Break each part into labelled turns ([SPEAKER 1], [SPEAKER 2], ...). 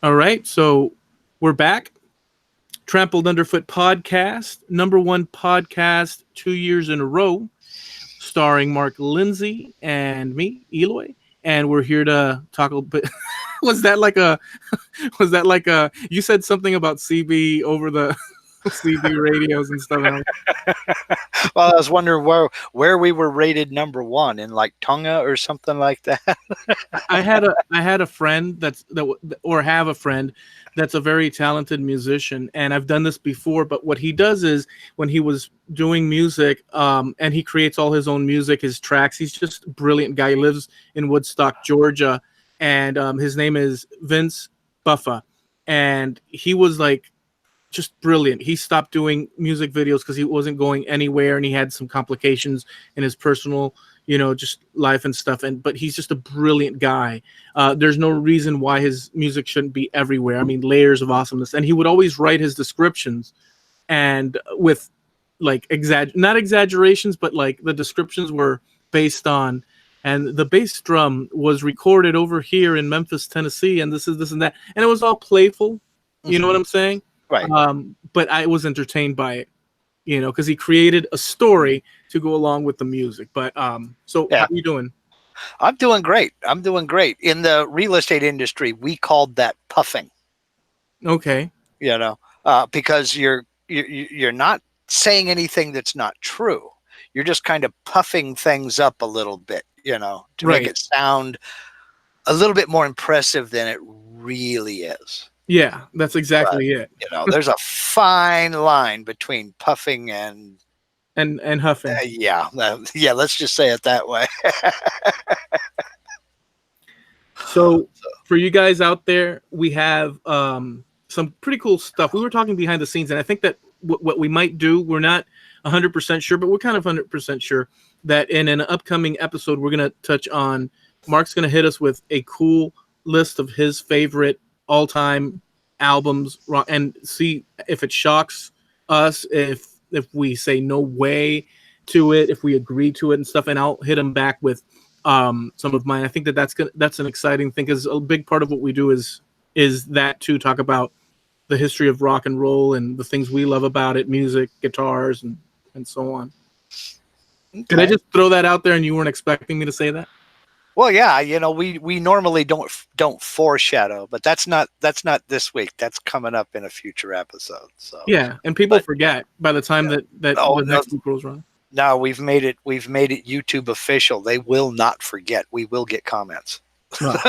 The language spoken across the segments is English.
[SPEAKER 1] All right, so we're back. Trampled Underfoot Podcast, number one podcast 2 years in a row, starring Mark Lindsay and me, Eloy. And we're here to talk a little bit. was that like a? Was that like a? You said something about CB over the CB radios and stuff. And
[SPEAKER 2] Well, I was wondering where we were rated number one in like Tonga or something like that.
[SPEAKER 1] I had a friend or have a friend that's a very talented musician, and I've done this before. But what he does is when he was doing music, and he creates all his own music, his tracks. He's just a brilliant guy. He lives in Woodstock, Georgia, and his name is Vince Buffa, and he was like just brilliant. He stopped doing music videos because he wasn't going anywhere, and he had some complications in his personal, just life and stuff. But he's just a brilliant guy. There's no reason why his music shouldn't be everywhere. I mean, layers of awesomeness. And he would always write his descriptions, and with like not exaggerations, but like the descriptions were based on. And the bass drum was recorded over here in Memphis, Tennessee, and this and that, and it was all playful. You know what I'm saying?
[SPEAKER 2] Right.
[SPEAKER 1] But I was entertained by it, because he created a story to go along with the music. But so
[SPEAKER 2] Yeah.
[SPEAKER 1] how are you doing?
[SPEAKER 2] I'm doing great. In the real estate industry, we called that puffing.
[SPEAKER 1] Okay.
[SPEAKER 2] Because you're not saying anything that's not true. You're just kind of puffing things up a little bit, to
[SPEAKER 1] Right.
[SPEAKER 2] make it sound a little bit more impressive than it really is.
[SPEAKER 1] Yeah, that's exactly it.
[SPEAKER 2] There's a fine line between puffing and
[SPEAKER 1] huffing.
[SPEAKER 2] yeah. Let's just say it that way.
[SPEAKER 1] So for you guys out there, we have some pretty cool stuff. We were talking behind the scenes, and I think that what we might do, we're not 100% sure, but we're kind of 100% sure that in an upcoming episode, we're going to touch on, Mark's going to hit us with a cool list of his favorite all-time albums and see if it shocks us, if we say no way to it, if we agree to it and stuff. And I'll hit him back with some of mine. I think that's an exciting thing, because a big part of what we do is that to talk about the history of rock and roll and the things we love about it, music, guitars, and so on. Okay. Did I just throw that out there and you weren't expecting me to say that?
[SPEAKER 2] Well, yeah, we normally don't foreshadow, but that's not this week. That's coming up in a future episode. So
[SPEAKER 1] yeah, and people forget by the time that the next week rolls around.
[SPEAKER 2] No, we've made it YouTube official. They will not forget. We will get comments.
[SPEAKER 1] Wow.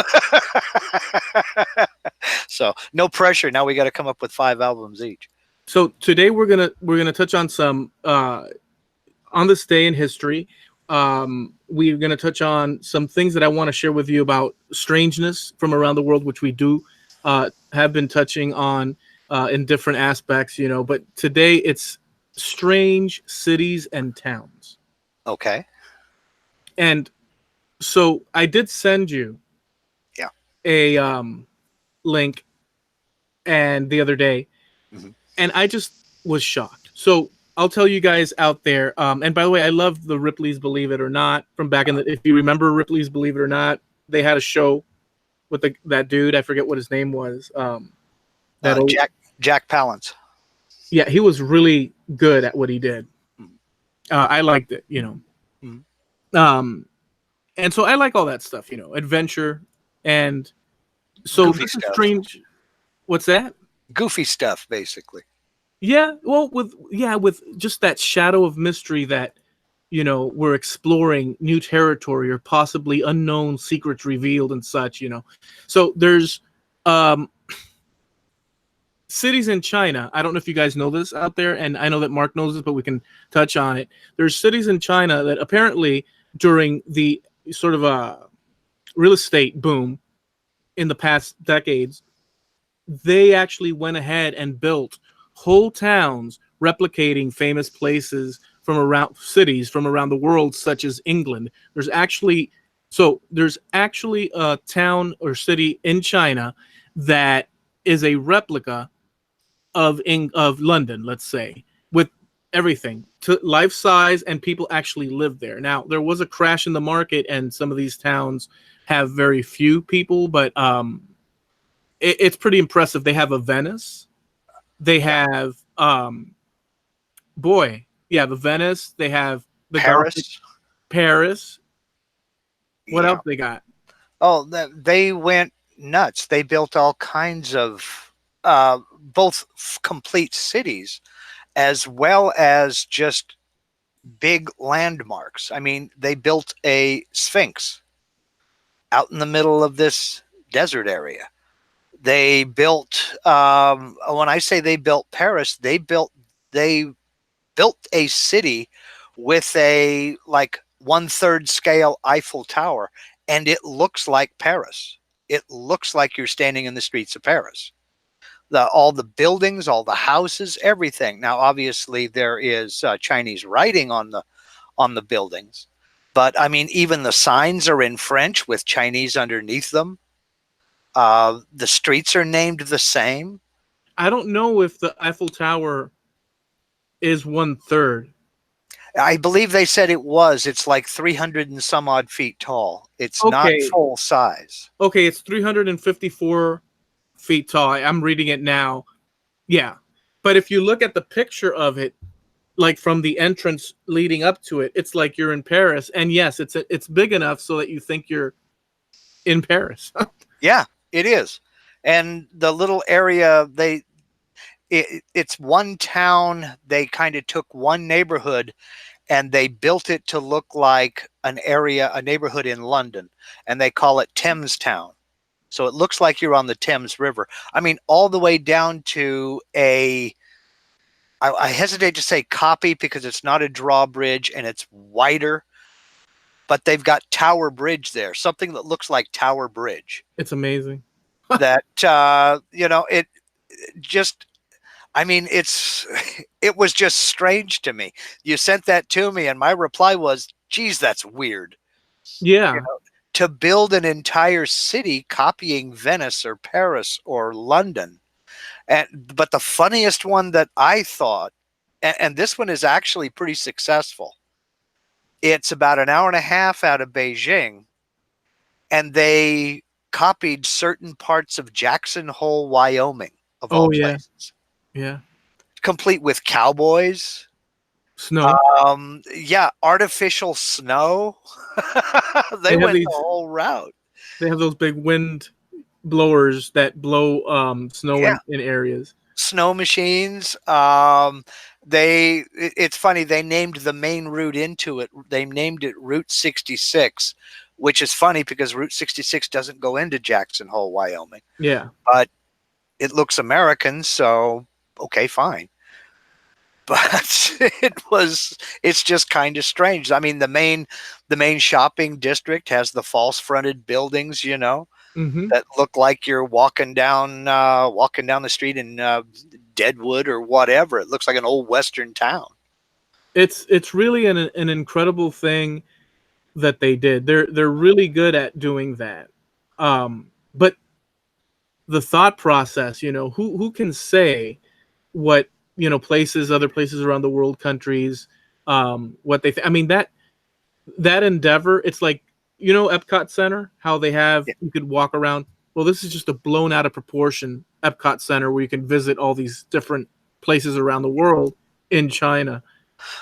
[SPEAKER 2] So no pressure. Now we got to come up with 5 albums each.
[SPEAKER 1] So today we're gonna touch on some on this day in history. We're going to touch on some things that I want to share with you about strangeness from around the world, which we do have been touching on in different aspects, but today it's strange cities and towns.
[SPEAKER 2] Okay.
[SPEAKER 1] And so I did send you a link and the other day, and I just was shocked. So I'll tell you guys out there. And by the way, I love the Ripley's Believe It or Not from back in the. If you remember Ripley's Believe It or Not, they had a show with that dude. I forget what his name was.
[SPEAKER 2] Jack Palance.
[SPEAKER 1] Yeah, he was really good at what he did. I liked it, and so I like all that stuff, adventure, and so
[SPEAKER 2] Goofy
[SPEAKER 1] this is
[SPEAKER 2] stuff.
[SPEAKER 1] strange. What's that?
[SPEAKER 2] Goofy stuff, basically.
[SPEAKER 1] Yeah, well, with just that shadow of mystery that, we're exploring new territory or possibly unknown secrets revealed and such, So there's cities in China. I don't know if you guys know this out there, and I know that Mark knows this, but we can touch on it. There's cities in China that apparently during the sort of real estate boom in the past decades, they actually went ahead and built whole towns replicating famous places from around the world, such as England. There's actually a town or city in China that is a replica of London, let's say, with everything to life size, and people actually live there. Now, there was a crash in the market, and some of these towns have very few people, but it's pretty impressive. They have a Venice. They have the Venice. They have the Gothic
[SPEAKER 2] Paris.
[SPEAKER 1] Paris. What
[SPEAKER 2] Yeah.
[SPEAKER 1] else they got?
[SPEAKER 2] Oh, they went nuts. They built all kinds of both complete cities as well as just big landmarks. I mean, they built a Sphinx out in the middle of this desert area. They built, when I say they built Paris, they built a city with a like 1/3 scale Eiffel Tower, and it looks like Paris. It looks like you're standing in the streets of Paris. All the buildings, all the houses, everything. Now, obviously, there is Chinese writing on the buildings, but I mean, even the signs are in French with Chinese underneath them. The streets are named the same.
[SPEAKER 1] I don't know if the Eiffel Tower is 1/3.
[SPEAKER 2] I believe they said it was. It's like 300 and some odd feet tall. It's not
[SPEAKER 1] Okay.
[SPEAKER 2] full size.
[SPEAKER 1] Okay, it's 354 feet tall. I'm reading it now. Yeah. But if you look at the picture of it, like from the entrance leading up to it, it's like you're in Paris. And yes, it's big enough so that you think you're in Paris.
[SPEAKER 2] Yeah, it is. And the little area, it's one town. They kind of took one neighborhood and they built it to look like a neighborhood in London, and they call it Thames Town. So it looks like you're on the Thames River. I mean, all the way down to I hesitate to say copy because it's not a drawbridge and it's wider, but they've got Tower Bridge there, something that looks like Tower Bridge.
[SPEAKER 1] It's amazing.
[SPEAKER 2] That, it just, I mean, it was just strange to me. You sent that to me, and my reply was, geez, that's weird.
[SPEAKER 1] Yeah.
[SPEAKER 2] To build an entire city copying Venice or Paris or London. But the funniest one that I thought, and this one is actually pretty successful, it's about an hour and a half out of Beijing, and they copied certain parts of Jackson Hole, Wyoming, of all places.
[SPEAKER 1] Yeah.
[SPEAKER 2] Complete with cowboys.
[SPEAKER 1] Snow.
[SPEAKER 2] Artificial snow. they went the whole route.
[SPEAKER 1] They have those big wind blowers that blow snow in areas.
[SPEAKER 2] Snow machines. It's funny, they named the main route into it. They named it Route 66, which is funny because Route 66 doesn't go into Jackson Hole, Wyoming.
[SPEAKER 1] Yeah.
[SPEAKER 2] But it looks American, so okay, fine. But it's just kind of strange. I mean, the main shopping district has the false fronted buildings, that look like you're walking down the street in Deadwood or whatever. It looks like an old Western town.
[SPEAKER 1] It's really an incredible thing that they did. They're really good at doing that. But the thought process, who can say what, other places around the world, countries, what they I mean, that endeavor, it's like, Epcot Center, how they have, you could walk around. Well, this is just a blown out of proportion Epcot Center where you can visit all these different places around the world in China.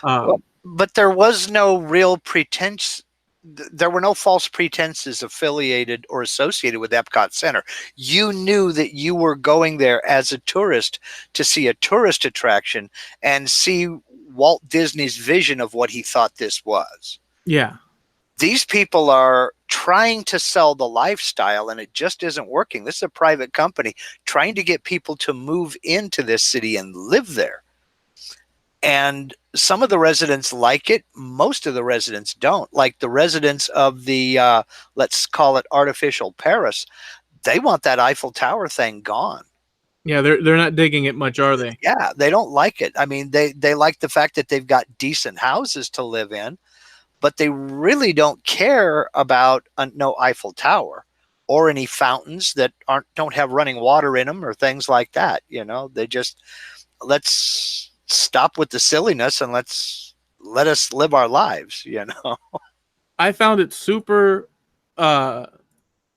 [SPEAKER 2] But there was no real pretense. There were no false pretenses affiliated or associated with Epcot Center. You knew that you were going there as a tourist to see a tourist attraction and see Walt Disney's vision of what he thought this was.
[SPEAKER 1] Yeah.
[SPEAKER 2] These people are trying to sell the lifestyle, and it just isn't working. This is a private company trying to get people to move into this city and live there. And some of the residents like it. Most of the residents don't. Like the residents of the, let's call it artificial Paris, they want that Eiffel Tower thing gone.
[SPEAKER 1] Yeah, they're not digging it much, are they?
[SPEAKER 2] Yeah, they don't like it. I mean, they like the fact that they've got decent houses to live in, but they really don't care about no Eiffel Tower or any fountains that don't have running water in them or things like that. They just, let's stop with the silliness and let us live our lives.
[SPEAKER 1] I found it super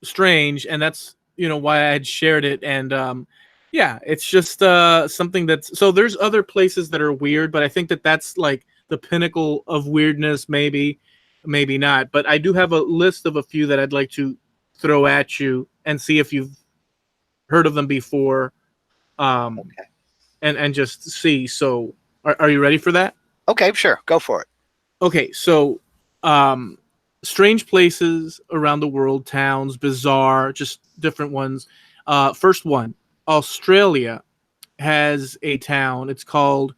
[SPEAKER 1] strange, and that's why I had shared it. And yeah, it's just something that's, so there's other places that are weird, but I think that that's like the pinnacle of weirdness, maybe not. But I do have a list of a few that I'd like to throw at you and see if you've heard of them before, um,
[SPEAKER 2] Okay.
[SPEAKER 1] and just see. So are you ready for that?
[SPEAKER 2] Okay, sure. Go for it.
[SPEAKER 1] Okay, so um, strange places around the world, towns, bizarre, just different ones. First one, Australia has a town. It's called,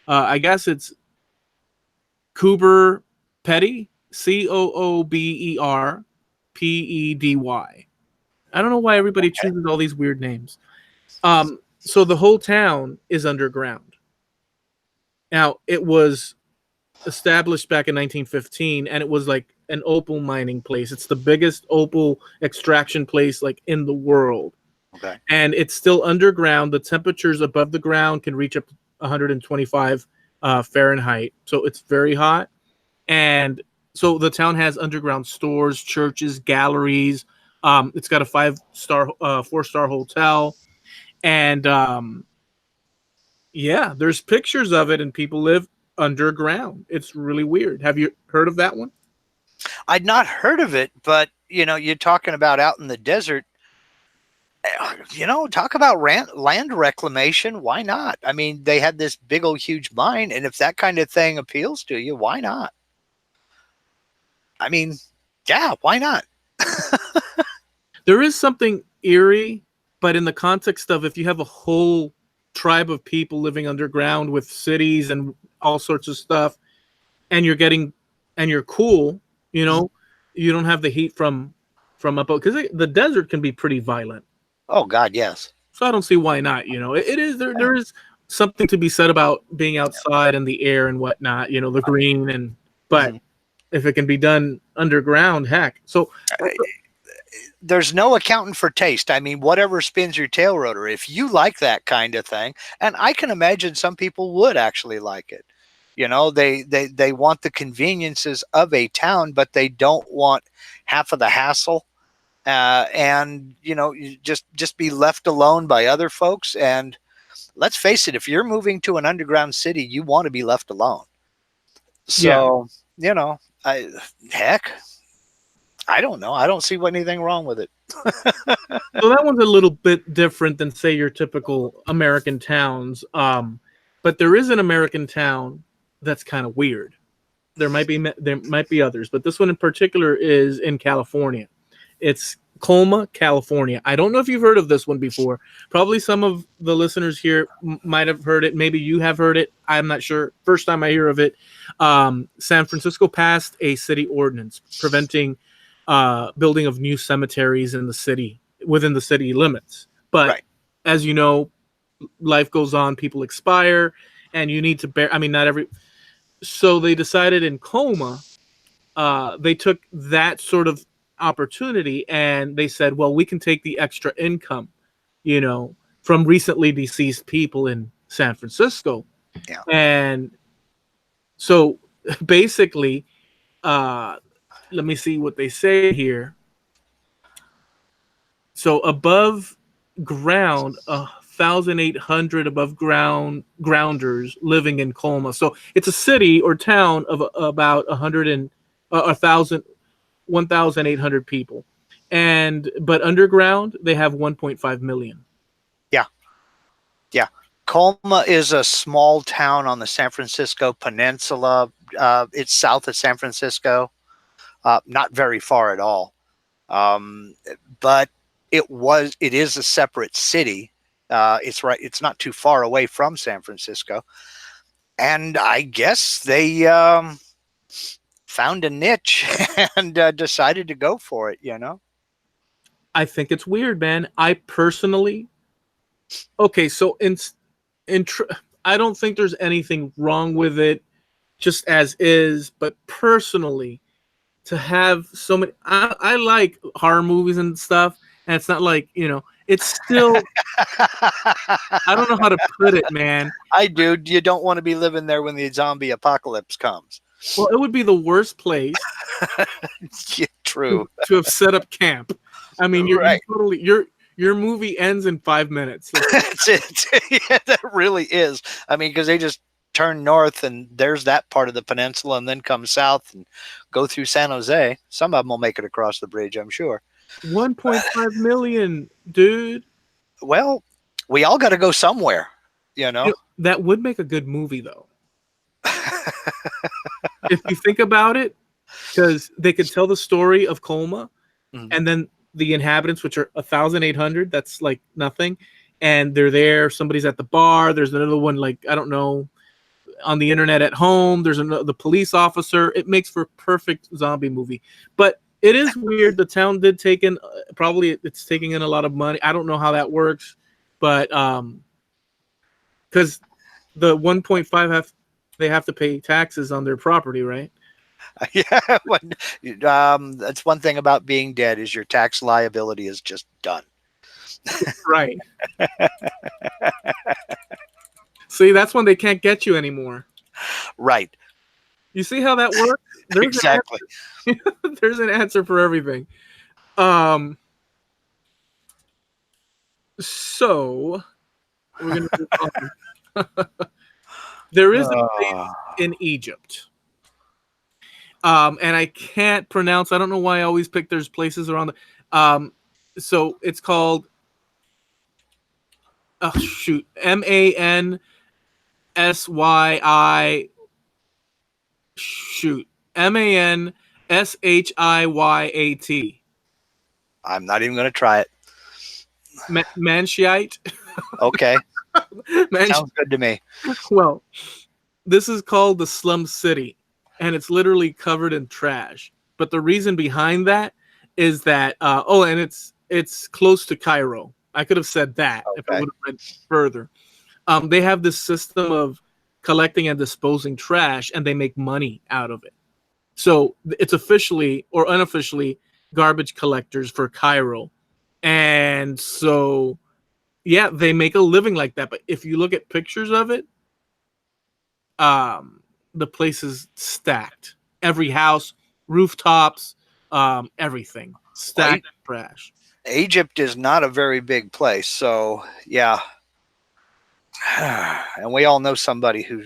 [SPEAKER 1] I guess it's Coober Pedy, Cooberpedy. I don't know why everybody
[SPEAKER 2] Okay.
[SPEAKER 1] chooses all these weird names. So the whole town is underground. Now, it was established back in 1915, and it was like an opal mining place. It's the biggest opal extraction place like in the world,
[SPEAKER 2] Okay.
[SPEAKER 1] and it's still underground. The temperatures above the ground can reach up to 125 Fahrenheit, so it's very hot. And so the town has underground stores, churches, galleries. It's got a 5-star, 4-star hotel, and yeah, there's pictures of it, and people live underground. It's really weird. Have you heard of that one?
[SPEAKER 2] I'd not heard of it, but you're talking about out in the desert. Talk about land reclamation. Why not? I mean, they had this big old huge mine, and if that kind of thing appeals to you, why not? I mean, yeah, why not?
[SPEAKER 1] There is something eerie, but in the context of if you have a whole tribe of people living underground with cities and all sorts of stuff, and you're cool, you know, you don't have the heat from up, because the desert can be pretty violent.
[SPEAKER 2] Oh God, yes.
[SPEAKER 1] So I don't see why not. It is there. There is something to be said about being outside and the air and whatnot. The green but
[SPEAKER 2] Mhm.
[SPEAKER 1] if it can be done underground, heck. So
[SPEAKER 2] There's no accounting for taste. I mean, whatever spins your tail rotor. If you like that kind of thing, and I can imagine some people would actually like it. They want the conveniences of a town, but they don't want half of the hassle. And you just be left alone by other folks. And let's face it, if you're moving to an underground city, you want to be left alone.
[SPEAKER 1] yeah,
[SPEAKER 2] So, I heck, I don't know. I don't see anything wrong with it.
[SPEAKER 1] so that one's a little bit different than say your typical American towns. But there is an American town that's kind of weird. There might be others, but this one in particular is in California. It's Colma, California. I don't know if you've heard of this one before. Probably some of the listeners here might have heard it. Maybe you have heard it. I'm not sure. First time I hear of it. San Francisco passed a city ordinance preventing building of new cemeteries in the city within the city limits. But
[SPEAKER 2] Right.
[SPEAKER 1] as you know, life goes on, people expire, and you need to bear. I mean, not every. So they decided in Coma, they took that sort of opportunity and they said, well, we can take the extra income, from recently deceased people in San Francisco.
[SPEAKER 2] Yeah.
[SPEAKER 1] And so basically, let me see what they say here. So above ground, 1,800 above grounders living in Colma. So it's a city or town of about 1,800 people, but underground they have 1.5 million.
[SPEAKER 2] Yeah. Yeah. Colma is a small town on the San Francisco Peninsula. It's south of San Francisco, not very far at all. Um, but it is a separate city. It's right. It's not too far away from San Francisco. And I guess they found a niche and decided to go for it.
[SPEAKER 1] I think it's weird, man. I personally, okay, so I don't think there's anything wrong with it, just as is. But personally, to have so many, I like horror movies and stuff, and it's not like it's still. I don't know how to put it, man.
[SPEAKER 2] I do. You don't want to be living there when the zombie apocalypse comes.
[SPEAKER 1] Well, it would be the worst place
[SPEAKER 2] Yeah, true.
[SPEAKER 1] to have set up camp. I mean,
[SPEAKER 2] Right.
[SPEAKER 1] you're Your movie ends in 5 minutes.
[SPEAKER 2] Yeah, that really is. I mean, because they just turn north and there's that part of the peninsula, and then come south and go through San Jose. Some of them will make it across the bridge, I'm sure.
[SPEAKER 1] 1.5 million, dude.
[SPEAKER 2] Well, we all got to go somewhere, you know.
[SPEAKER 1] That would make a good movie, though. If you think about it, because they could tell the story of Colma, and then the inhabitants, which are 1,800, that's like nothing, and they're there. Somebody's at the bar. There's another one, like, I don't know, on the internet at home. There's the police officer. It makes for a perfect zombie movie. But it is weird. The town did take in, probably it's taking in a lot of money. I don't know how that works, but because the 1.5 they have to pay taxes on their property, right?
[SPEAKER 2] Yeah, that's one thing about being dead, is your tax liability is just done.
[SPEAKER 1] Right. See, that's when they can't get you anymore.
[SPEAKER 2] Right.
[SPEAKER 1] You see how that works? There's
[SPEAKER 2] exactly.
[SPEAKER 1] There's an answer for everything. So we're gonna move on. There is a place in Egypt. And I can't pronounce. I don't know why I always pick there's places around the. So it's called. Oh shoot! MANSYI. Shoot. MANSHIYAT.
[SPEAKER 2] I'm not even going to try it.
[SPEAKER 1] Manshite.
[SPEAKER 2] Okay. Sounds good to me.
[SPEAKER 1] Well, this is called the Slum City, and it's literally covered in trash. But the reason behind that is that and it's close to Cairo. I could have said that if I would have read further. They have this system of collecting and disposing trash, and they make money out of it. So it's officially or unofficially garbage collectors for Cairo. And so, yeah, they make a living like that. But if you look at pictures of it, the place is stacked. Every house, rooftops, everything. Stacked trash.
[SPEAKER 2] Egypt is not a very big place. So, yeah. And we all know somebody who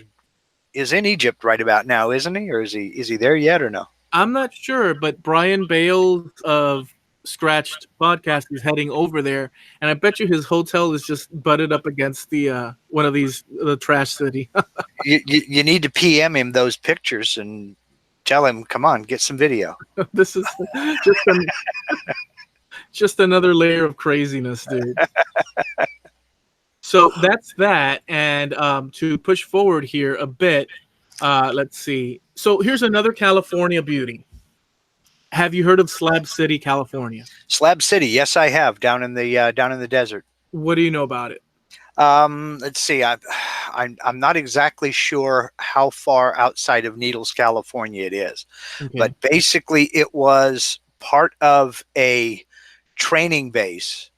[SPEAKER 2] is in Egypt right about now, isn't he? Or is he there yet or no?
[SPEAKER 1] I'm not sure, but Brian Bales of Scratched Podcast is heading over there, and I bet you his hotel is just butted up against the one of these the trash city.
[SPEAKER 2] you need to PM him those pictures and tell him, come on, get some video.
[SPEAKER 1] This is just another layer of craziness, dude. So that's that, and to push forward here a bit, let's see. So here's another California beauty. Have you heard of Slab City, California?
[SPEAKER 2] Slab City, yes, I have, down in the desert.
[SPEAKER 1] What do you know about it?
[SPEAKER 2] Let's see. I'm not exactly sure how far outside of Needles, California it is, but basically it was part of a training base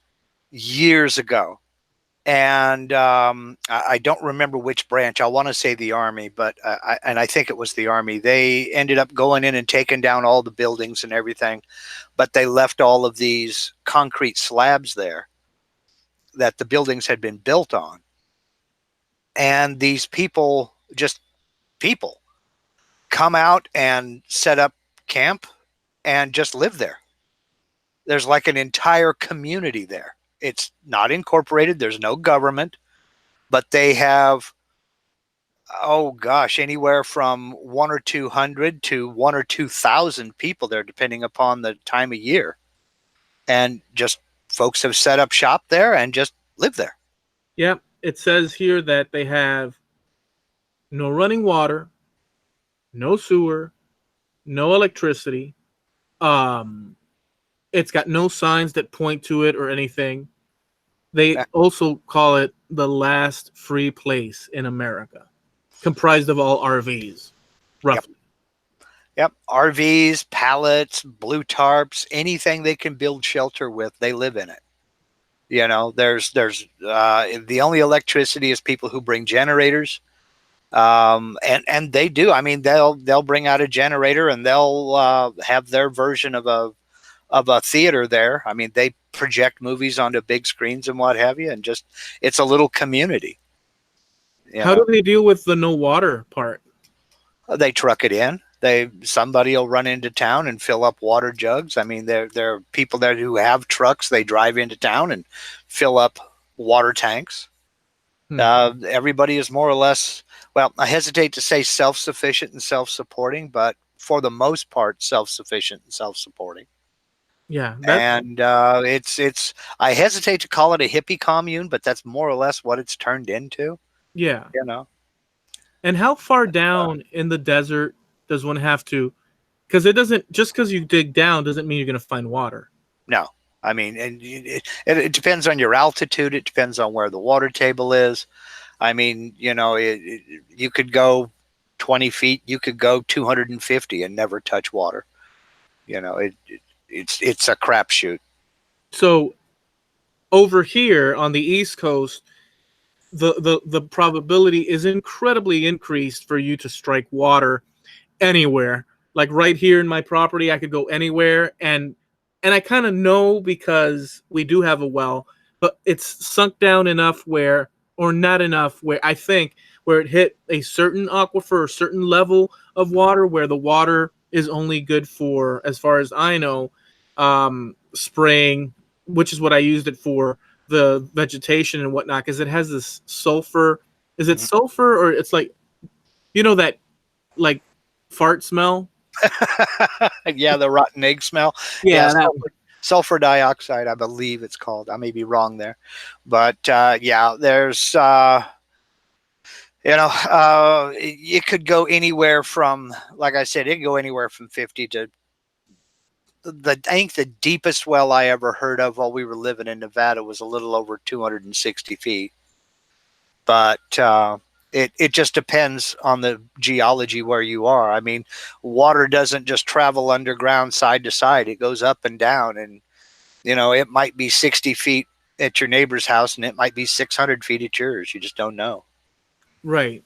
[SPEAKER 2] years ago. And I don't remember which branch. I want to say the Army, but I think it was the Army. They ended up going in and taking down all the buildings and everything, but they left all of these concrete slabs there that the buildings had been built on. And these people come out and set up camp and just live there. There's like an entire community there. It's not incorporated. There's no government, but they have, anywhere from 1 or 200 to 1 or 2,000 people there, depending upon the time of year. And just folks have set up shop there and just live there.
[SPEAKER 1] Yep. It says here that they have no running water, no sewer, no electricity. It's got no signs that point to it or anything. They also call it the last free place in America, comprised of all RVs, roughly.
[SPEAKER 2] Yep. RVs, pallets, blue tarps, anything they can build shelter with, they live in it. You know, there's the only electricity is people who bring generators. And they do. I mean, they'll bring out a generator and they'll have their version of a theater there. I mean, they project movies onto big screens and what have you, and just it's a little community. You
[SPEAKER 1] How do
[SPEAKER 2] know,
[SPEAKER 1] they deal with the no water part?
[SPEAKER 2] they truck it in. Somebody will run into town and fill up water jugs. I mean, there are people there who have trucks. They drive into town and fill up water tanks.
[SPEAKER 1] Hmm.
[SPEAKER 2] Everybody is more or less, well, I hesitate to say self-sufficient and self-supporting, but for the most part, self-sufficient and self-supporting.
[SPEAKER 1] Yeah, that
[SPEAKER 2] And it's I hesitate to call it a hippie commune, but that's more or less what it's turned into.
[SPEAKER 1] yeah.
[SPEAKER 2] You know,
[SPEAKER 1] And how far down in the desert does one have to? Because it doesn't just because you dig down doesn't mean you're going to find water.
[SPEAKER 2] no, I mean, and it depends on your altitude. It depends on where the water table is. I mean, you could go 20 feet, you could go 250 and never touch water. It's a crapshoot.
[SPEAKER 1] So over here on the East Coast, the probability is incredibly increased for you to strike water anywhere. Like right here in my property, I could go anywhere, and I kind of know because we do have a well, but it's sunk down enough where, or not enough where I think where it hit a certain aquifer, a certain level of water where the water is only good for, as far as I know, spraying, which is what I used it for, the vegetation and whatnot, because it has this sulfur. Is it
[SPEAKER 2] Mhm.
[SPEAKER 1] sulfur or it's like that like fart smell?
[SPEAKER 2] Yeah, the rotten egg smell. Yeah,
[SPEAKER 1] Yeah, that one.
[SPEAKER 2] sulfur dioxide, I believe it's called. I may be wrong there, but yeah, there's it could go anywhere from, like I said, it could go anywhere from 50 to I think the deepest well I ever heard of while we were living in Nevada was a little over 260 feet. But it just depends on the geology where you are. I mean, water doesn't just travel underground side to side; it goes up and down, and it might be 60 feet at your neighbor's house, and it might be 600 feet at yours. You just don't know.
[SPEAKER 1] Right.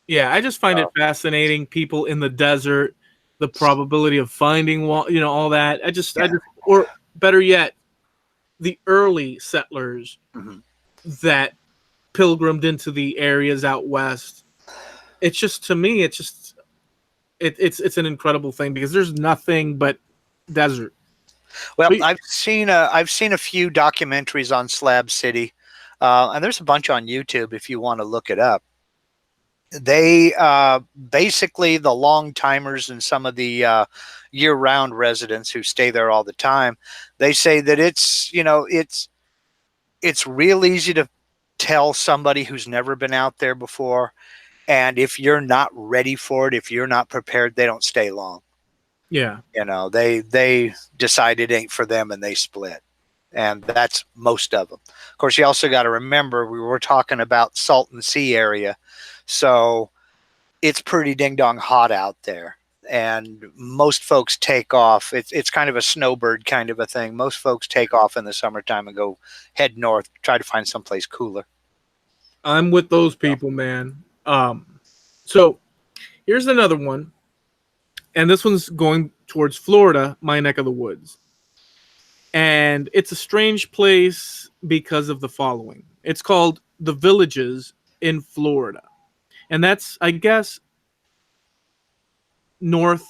[SPEAKER 1] Yeah, I just find it fascinating. People in the desert, the probability of finding all that. I
[SPEAKER 2] Yeah.
[SPEAKER 1] just, or better yet, the early settlers
[SPEAKER 2] Mhm.
[SPEAKER 1] that pilgrimed into the areas out west. It's just to me, it's just it's an incredible thing because there's nothing but desert.
[SPEAKER 2] Well,
[SPEAKER 1] But
[SPEAKER 2] I've seen a few documentaries on Slab City, and there's a bunch on YouTube if you want to look it up. They basically, the long timers and some of the year-round residents who stay there all the time, they say that it's real easy to tell somebody who's never been out there before, and if you're not ready for it, if you're not prepared, they don't stay long.
[SPEAKER 1] yeah,
[SPEAKER 2] They decide it ain't for them and they split, and that's most of them. Of course, you also got to remember we were talking about Salton Sea area, so it's pretty ding dong hot out there, and most folks take off. It's kind of a snowbird kind of a thing. Most folks take off in the summertime and go head north, try to find someplace cooler.
[SPEAKER 1] I'm with those people, man. So here's another one, and this one's going towards Florida, my neck of the woods. And it's a strange place because of the following. It's called the Villages in Florida. And that's, I guess, north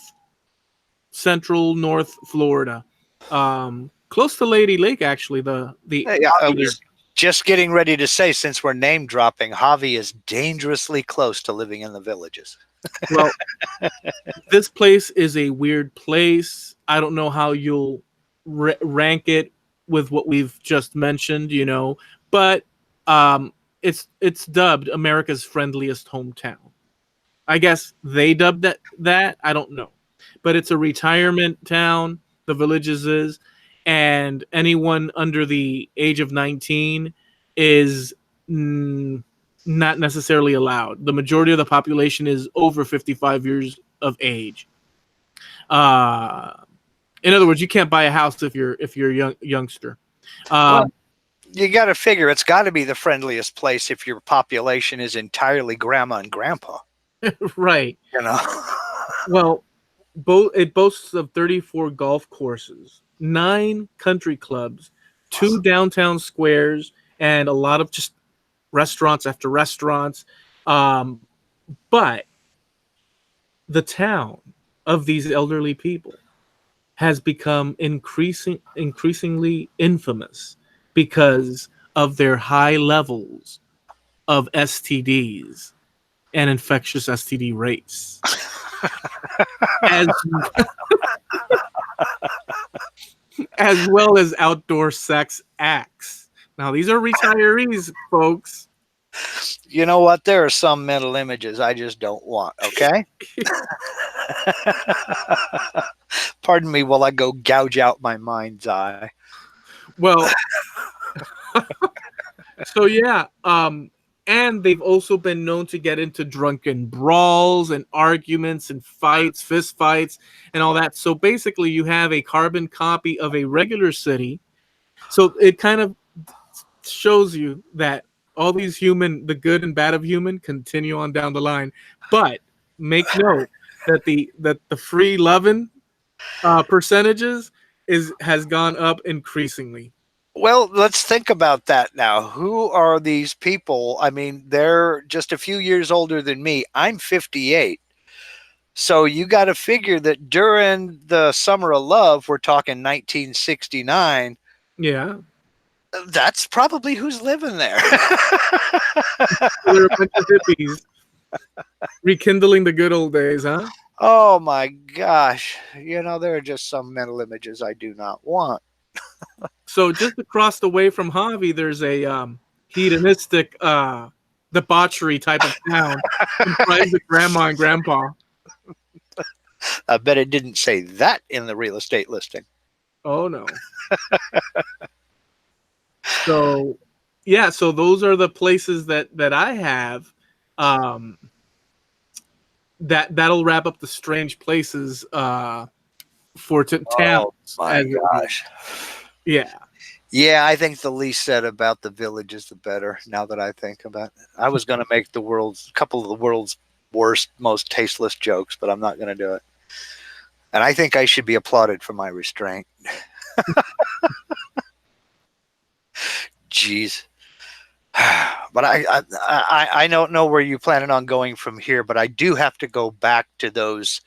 [SPEAKER 1] central North Florida. Close to Lady Lake, actually, the
[SPEAKER 2] Hey, I was just getting ready to say, since we're name dropping, Javi is dangerously close to living in the villages.
[SPEAKER 1] well, this place is a weird place. I don't know how you'll rank it with what we've just mentioned, but it's dubbed America's friendliest hometown. I guess they dubbed that. I don't know, but it's a retirement town. The Villages is, and anyone under the age of 19 is not necessarily allowed. The majority of the population is over 55 years of age. Uh, in other words, you can't buy a house if you're a youngster.
[SPEAKER 2] Well,
[SPEAKER 1] Um,
[SPEAKER 2] you got to figure it's got to be the friendliest place if your population is entirely grandma and grandpa.
[SPEAKER 1] right.
[SPEAKER 2] You know.
[SPEAKER 1] Well, it boasts of 34 golf courses, 9 country clubs, 2 downtown squares, and a lot of just restaurants after restaurants. Um, but the town of these elderly people has become increasingly infamous because of their high levels of STDs and infectious STD rates, as as well as outdoor sex acts. Now, these are retirees, folks.
[SPEAKER 2] You know what? There are some mental images I just don't want. Okay. Pardon me while I go gouge out my mind's eye.
[SPEAKER 1] Well, so yeah, and they've also been known to get into drunken brawls and arguments and fights, fist fights, and all that. So basically, you have a carbon copy of a regular city. So it kind of shows you that all these the good and bad of human, continue on down the line. But make note that the free loving percentages has gone up increasingly.
[SPEAKER 2] Well, let's think about that now. Who are these people? I mean, they're just a few years older than me. I'm 58. So you got to figure that during the summer of love, we're talking 1969.
[SPEAKER 1] Yeah,
[SPEAKER 2] That's probably who's living there.
[SPEAKER 1] they're a bunch of hippies rekindling the good old days, huh?
[SPEAKER 2] Oh my gosh. There are just some mental images I do not want.
[SPEAKER 1] So just across the way from Javi, there's a hedonistic debauchery type of town comprised of grandma and grandpa.
[SPEAKER 2] I bet it didn't say that in the real estate listing.
[SPEAKER 1] Oh no. So yeah, so those are the places that I have. That'll wrap up the strange places for towns.
[SPEAKER 2] Oh my gosh.
[SPEAKER 1] Yeah.
[SPEAKER 2] Yeah, I think the least said about the village is the better. Now that I think about it, I was going to make a couple of the world's worst, most tasteless jokes, but I'm not going to do it. And I think I should be applauded for my restraint. Jeez. But I don't know where you planning on going from here, but I do have to go back to those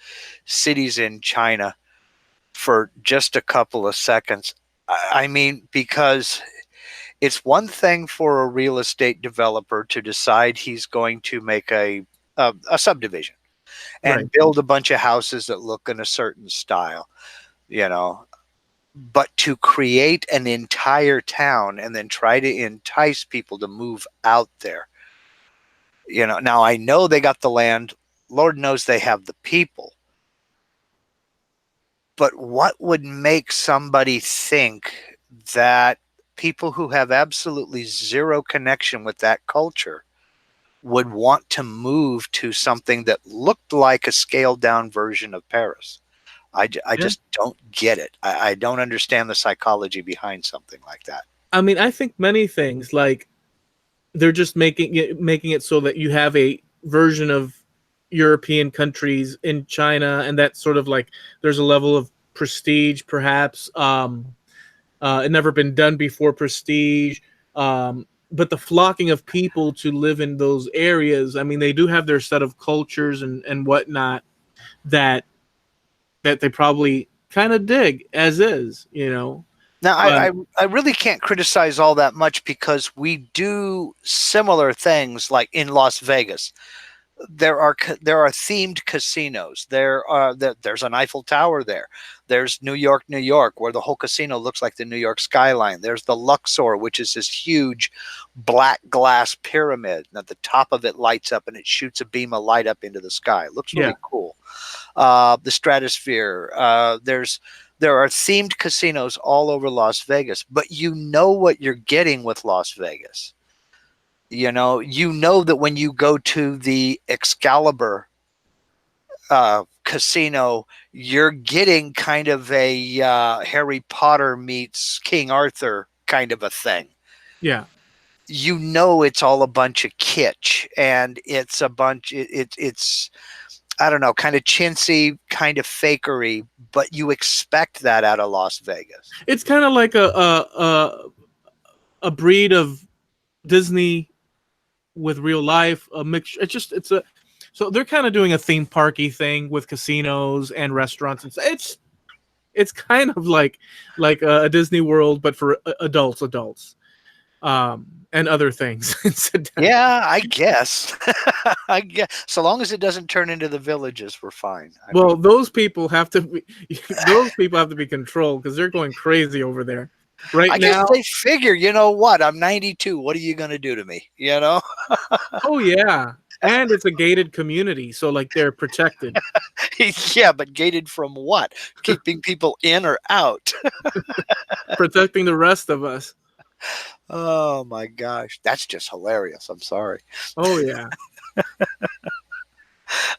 [SPEAKER 2] cities in China for just a couple of seconds. I mean, because it's one thing for a real estate developer to decide he's going to make a subdivision and build a bunch of houses that look in a certain style, but to create an entire town and then try to entice people to move out there. Now I know they got the land. Lord knows they have the people. But what would make somebody think that people who have absolutely zero connection with that culture would want to move to something that looked like a scaled down version of Paris? I just don't get it. I don't understand the psychology behind something like that.
[SPEAKER 1] I mean, I think many things, like they're just making it so that you have a version of European countries in China, and that's sort of like there's a level of prestige, perhaps. It never been done before, prestige. But the flocking of people to live in those areas, I mean, they do have their set of cultures and whatnot that they probably kind of dig as is,
[SPEAKER 2] Now, I really can't criticize all that much because we do similar things like in Las Vegas. There are themed casinos. There's an Eiffel Tower there. There's New York, where the whole casino looks like the New York skyline. There's the Luxor, which is this huge black glass pyramid, and at the top of it lights up and it shoots a beam of light up into the sky. It looks really cool. The Stratosphere. There are themed casinos all over Las Vegas, but you know what you're getting with Las Vegas. You know that when you go to the Excalibur casino, you're getting kind of a Harry Potter meets King Arthur kind of a thing.
[SPEAKER 1] Yeah.
[SPEAKER 2] It's all a bunch of kitsch, and it's a bunch. I don't know, kind of chintzy, kind of fakery, but you expect that out of Las Vegas.
[SPEAKER 1] It's kind of like a breed of Disney with real life, a mixture. It's a so they're kind of doing a theme parky thing with casinos and restaurants, and it's kind of like a Disney World, but for adults, and other things.
[SPEAKER 2] Yeah, I guess. I guess so long as it doesn't turn into the Villages, we're fine. I
[SPEAKER 1] Well,
[SPEAKER 2] mean,
[SPEAKER 1] those people have to be those people have to be controlled because they're going crazy over there right
[SPEAKER 2] I guess
[SPEAKER 1] now.
[SPEAKER 2] they figure, you know what? I'm 92. What are you going to do to me? You know?
[SPEAKER 1] Oh yeah, and it's a gated community, so like they're protected,
[SPEAKER 2] Yeah, but gated from what? Keeping people in or out?
[SPEAKER 1] protecting the rest of us.
[SPEAKER 2] Oh my gosh, that's just hilarious. I'm sorry.
[SPEAKER 1] Oh yeah.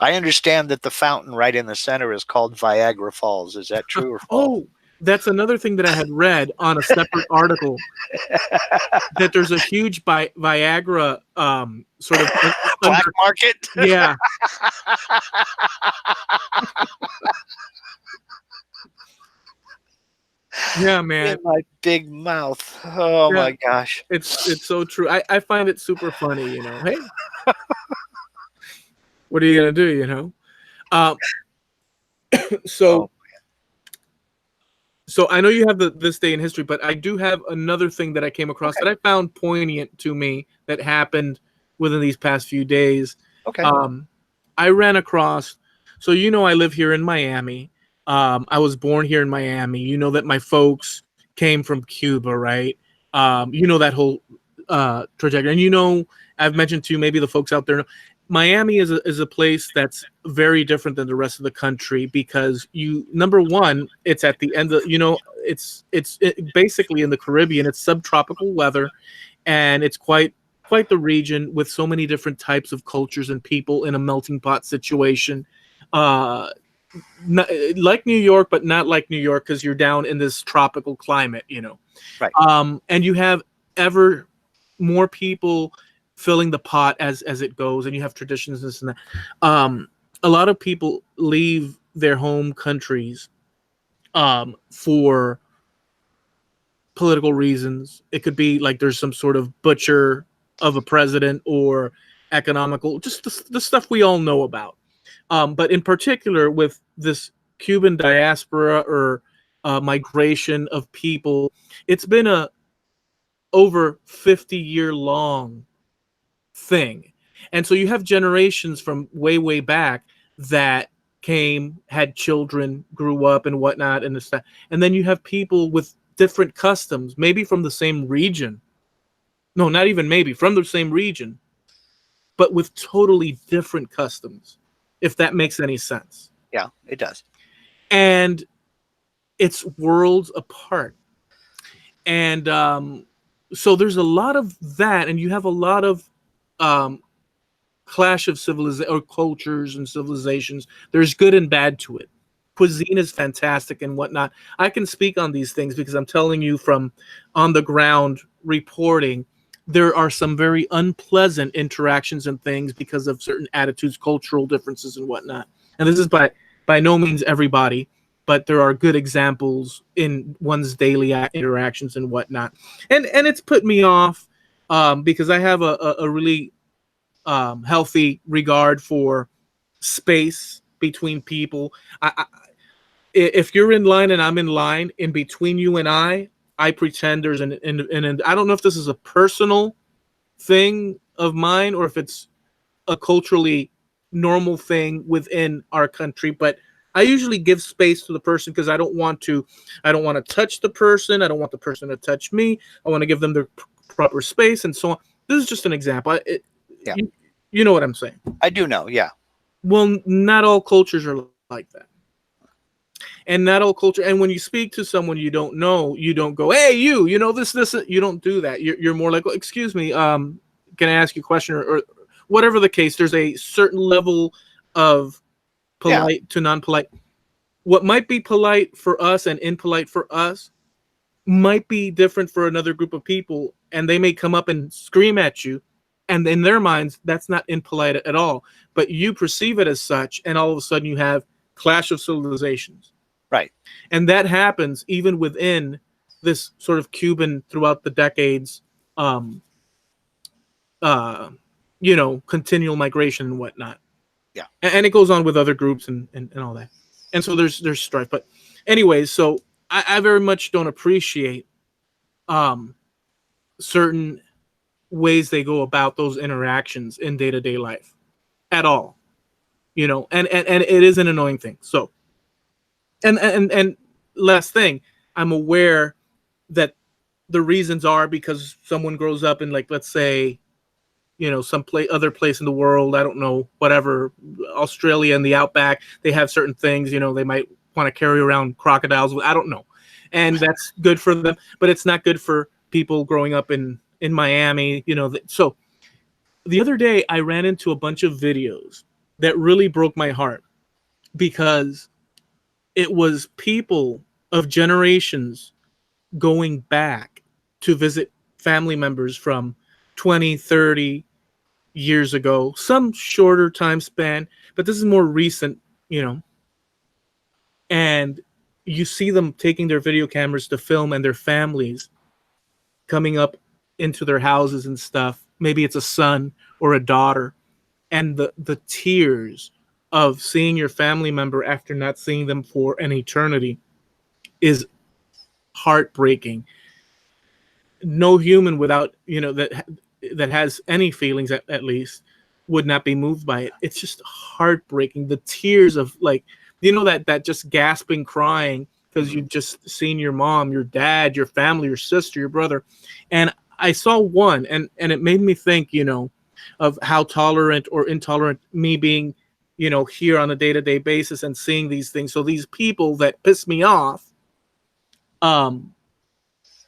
[SPEAKER 2] I understand that the fountain right in the center is called Viagra Falls. Is that true or false?
[SPEAKER 1] Oh, that's another thing that I had read on a separate article, that there's a huge Viagra sort of
[SPEAKER 2] Black market?
[SPEAKER 1] yeah. Yeah, man.
[SPEAKER 2] In my big mouth. Oh
[SPEAKER 1] Yeah,
[SPEAKER 2] my gosh.
[SPEAKER 1] it's so true. I find it super funny, you know. Hey, what are you gonna do, you know? Um, so
[SPEAKER 2] Oh,
[SPEAKER 1] so I know you have this day in history, but I do have another thing that I came across
[SPEAKER 2] okay.
[SPEAKER 1] that I found poignant to me that happened within these past few days.
[SPEAKER 2] Okay.
[SPEAKER 1] I ran across, so you know I live here in Miami. I was born here in Miami. You know that my folks came from Cuba, right? You know that whole trajectory, and you know I've mentioned to you, maybe the folks out there know, Miami is a place that's very different than the rest of the country because number one, it's at the end of, you know, it's basically in the Caribbean. It's subtropical weather, and it's quite the region with so many different types of cultures and people in a melting pot situation. Uh, not, like New York, but not like New York because you're down in this tropical climate, you know.
[SPEAKER 2] Right.
[SPEAKER 1] And you have ever more people filling the pot as it goes, and you have traditions, this and that. A lot of people leave their home countries for political reasons. It could be like there's some sort of butcher of a president or economical, just the stuff we all know about. But in particular, with this Cuban diaspora or migration of people, it's been a over 50-year long thing. And so you have generations from way back that came, had children, grew up and whatnot, and this, that. And then you have people with different customs, maybe from the same region. No, not even maybe from the same region, but with totally different customs, if that makes any sense.
[SPEAKER 2] Yeah, it does.
[SPEAKER 1] And it's worlds apart. And so there's a lot of that, and you have a lot of clash of civilization or cultures and civilizations. There's good and bad to it. Cuisine is fantastic and whatnot. I can speak on these things because I'm telling you from on the ground reporting. There are some very unpleasant interactions and things because of certain attitudes, cultural differences, and whatnot. And this is by no means everybody, but there are good examples in one's daily interactions and whatnot. And it's put me off because I have a really healthy regard for space between people. If you're in line and I'm in line, in between you and I pretend there's an I don't know if this is a personal thing of mine or if it's a culturally normal thing within our country, but I usually give space to the person because I don't want to touch the person. I don't want the person to touch me. I want to give them the proper space and so on. This is just an example.
[SPEAKER 2] Yeah.
[SPEAKER 1] You know what I'm saying?
[SPEAKER 2] I do know. Yeah.
[SPEAKER 1] Well, not all cultures are like that. And not all culture. And when you speak to someone you don't know, you don't go, "Hey, you know this." You don't do that. You're more like, well, "Excuse me, can I ask you a question?" Or whatever the case. There's a certain level of polite to non-polite. What might be polite for us and impolite for us might be different for another group of people, and they may come up and scream at you, And in their minds, that's not impolite at all. But you perceive it as such, and all of a sudden you have clash of civilizations.
[SPEAKER 2] Right.
[SPEAKER 1] And that happens even within this sort of Cuban throughout the decades, um, continual migration and whatnot.
[SPEAKER 2] Yeah.
[SPEAKER 1] And it goes on with other groups and all that. And so there's strife. But anyways, so I very much don't appreciate certain ways they go about those interactions in day-to-day life at all. And it is an annoying thing. So and last thing, I'm aware that the reasons are because someone grows up in, like, let's say, some other place in the world, I don't know, whatever, Australia in the outback, they have certain things, they might want to carry around crocodiles, I don't know. And that's good for them, but it's not good for people growing up in Miami, So the other day I ran into a bunch of videos that really broke my heart, because it was people of generations going back to visit family members from 20, 30 years ago, some shorter time span, but this is more recent, and you see them taking their video cameras to film, and their families coming up into their houses and stuff. Maybe it's a son or a daughter, and the tears of seeing your family member after not seeing them for an eternity is heartbreaking. No human without, that has any feelings, at least, would not be moved by it. It's just heartbreaking. The tears of, like, that just gasping crying because you've just seen your mom, your dad, your family, your sister, your brother. And I saw one, and it made me think, of how tolerant or intolerant me being, here on a day-to-day basis and seeing these things. So these people that piss me off,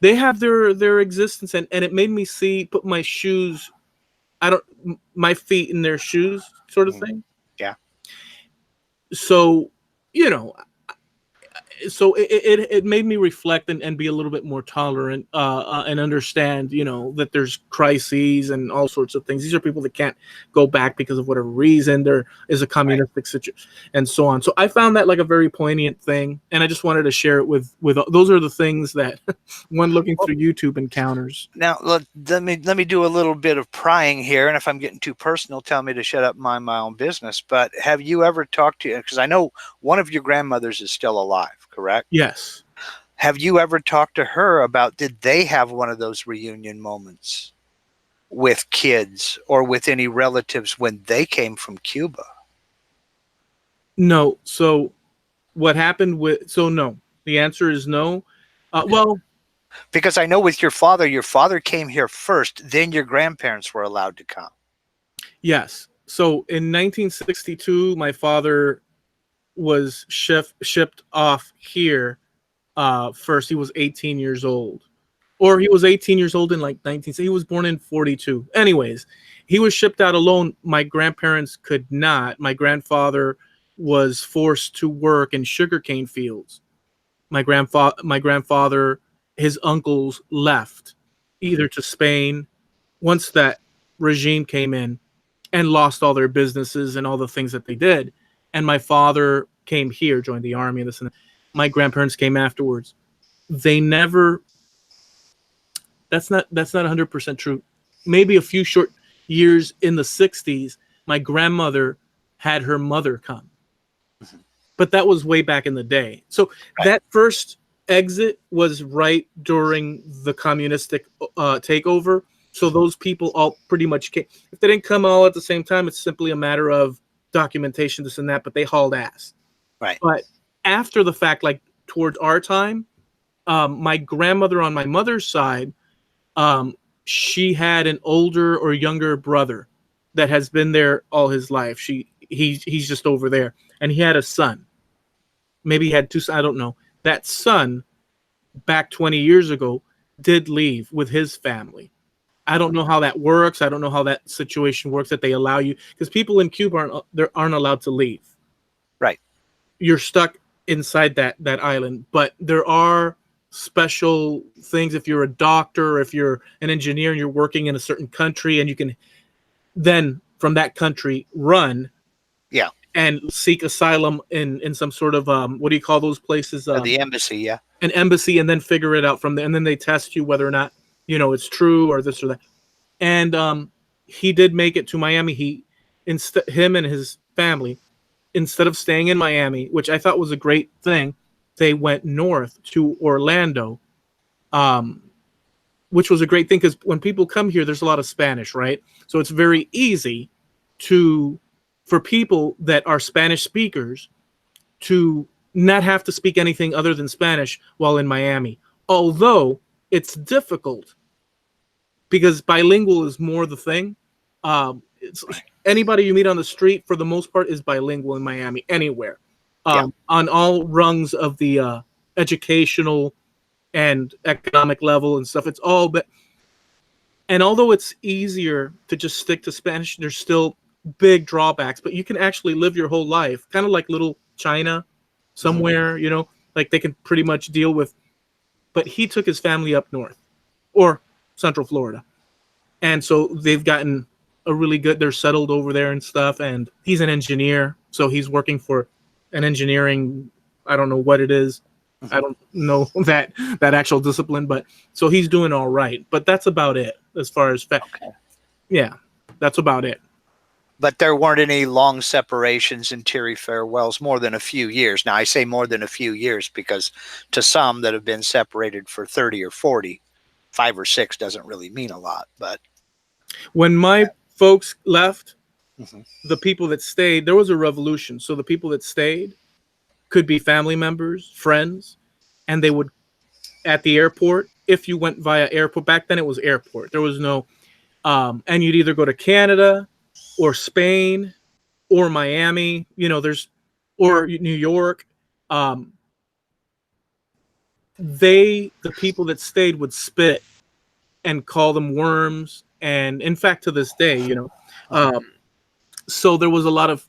[SPEAKER 1] they have their existence, and it made me put my shoes, my feet in their shoes, sort of thing.
[SPEAKER 2] Yeah.
[SPEAKER 1] So, so it made me reflect and be a little bit more tolerant, and understand, that there's crises and all sorts of things. These are people that can't go back because of whatever reason. There is a communistic situation and so on. So I found that, like, a very poignant thing, and I just wanted to share it with those are the things that one looking through YouTube encounters.
[SPEAKER 2] Now let me do a little bit of prying here, and if I'm getting too personal, tell me to shut up and mind my own business. But have you ever talked to, because I know one of your grandmothers is still alive, correct?
[SPEAKER 1] Yes.
[SPEAKER 2] Have you ever talked to her about, did they have one of those reunion moments with kids or with any relatives when they came from Cuba?
[SPEAKER 1] No. So what happened no. The answer is no. Well,
[SPEAKER 2] because I know with your father came here first, then your grandparents were allowed to come.
[SPEAKER 1] Yes. So in 1962, my father was shipped off here first. He was 18 years old, or he was 18 years old in, like, 19. He was born in 42. Anyways, he was shipped out alone. My grandparents could not. My grandfather was forced to work in sugarcane fields. My grandfather, his uncles left either to Spain once that regime came in, and lost all their businesses and all the things that they did. And my father came here, joined the army, and this and that. My grandparents came afterwards. They never. That's not 100% true. Maybe a few short years in the 60s, my grandmother had her mother come. But that was way back in the day. So that first exit was right during the communistic takeover. So those people all pretty much came. If they didn't come all at the same time, it's simply a matter of documentation, this and that, but they hauled ass.
[SPEAKER 2] Right.
[SPEAKER 1] But after the fact, like towards our time, my grandmother on my mother's side, she had an older or younger brother that has been there all his life. He's just over there, and he had a son. Maybe he had two. I don't know. That son, back 20 years ago, did leave with his family. I don't know how that works. I don't know how that situation works, that they allow you, because people in Cuba aren't allowed to leave.
[SPEAKER 2] Right.
[SPEAKER 1] You're stuck inside that island. But there are special things if you're a doctor, if you're an engineer and you're working in a certain country, and you can then from that country run
[SPEAKER 2] Yeah.
[SPEAKER 1] and seek asylum in some sort of what do you call those places,
[SPEAKER 2] The embassy. Yeah.
[SPEAKER 1] an embassy, and then figure it out from there, and then they test you whether or not it's true or this or that. And he did make it to Miami. Him and his family, instead of staying in Miami, which I thought was a great thing, they went north to Orlando, which was a great thing because when people come here, there's a lot of Spanish, right? So it's very easy for people that are Spanish speakers to not have to speak anything other than Spanish while in Miami. Although it's difficult because bilingual is more the thing. Anybody you meet on the street, for the most part, is bilingual in Miami, anywhere. On all rungs of the educational and economic level and stuff. It's all, but and although it's easier to just stick to Spanish, there's still big drawbacks. But you can actually live your whole life, kind of like little China, somewhere, like they can pretty much deal with. But he took his family up north, or Central Florida, and so they've gotten a really good. They're settled over there and stuff. And he's an engineer, so he's working for an engineering. I don't know what it is. I don't know that actual discipline, but so he's doing all right. But that's about it as far as Yeah, that's about it.
[SPEAKER 2] But there weren't any long separations and teary farewells more than a few years. Now, I say more than a few years because to some that have been separated for 30 or 40, 5 or 6 doesn't really mean a lot. But
[SPEAKER 1] when my folks left, the people that stayed, there was a revolution. So the people that stayed could be family members, friends, and they would, at the airport, if you went via airport, back then it was airport. There was no, and you'd either go to Canada or Spain or Miami, or New York. The people that stayed would spit and call them worms. And in fact, to this day, so there was a lot of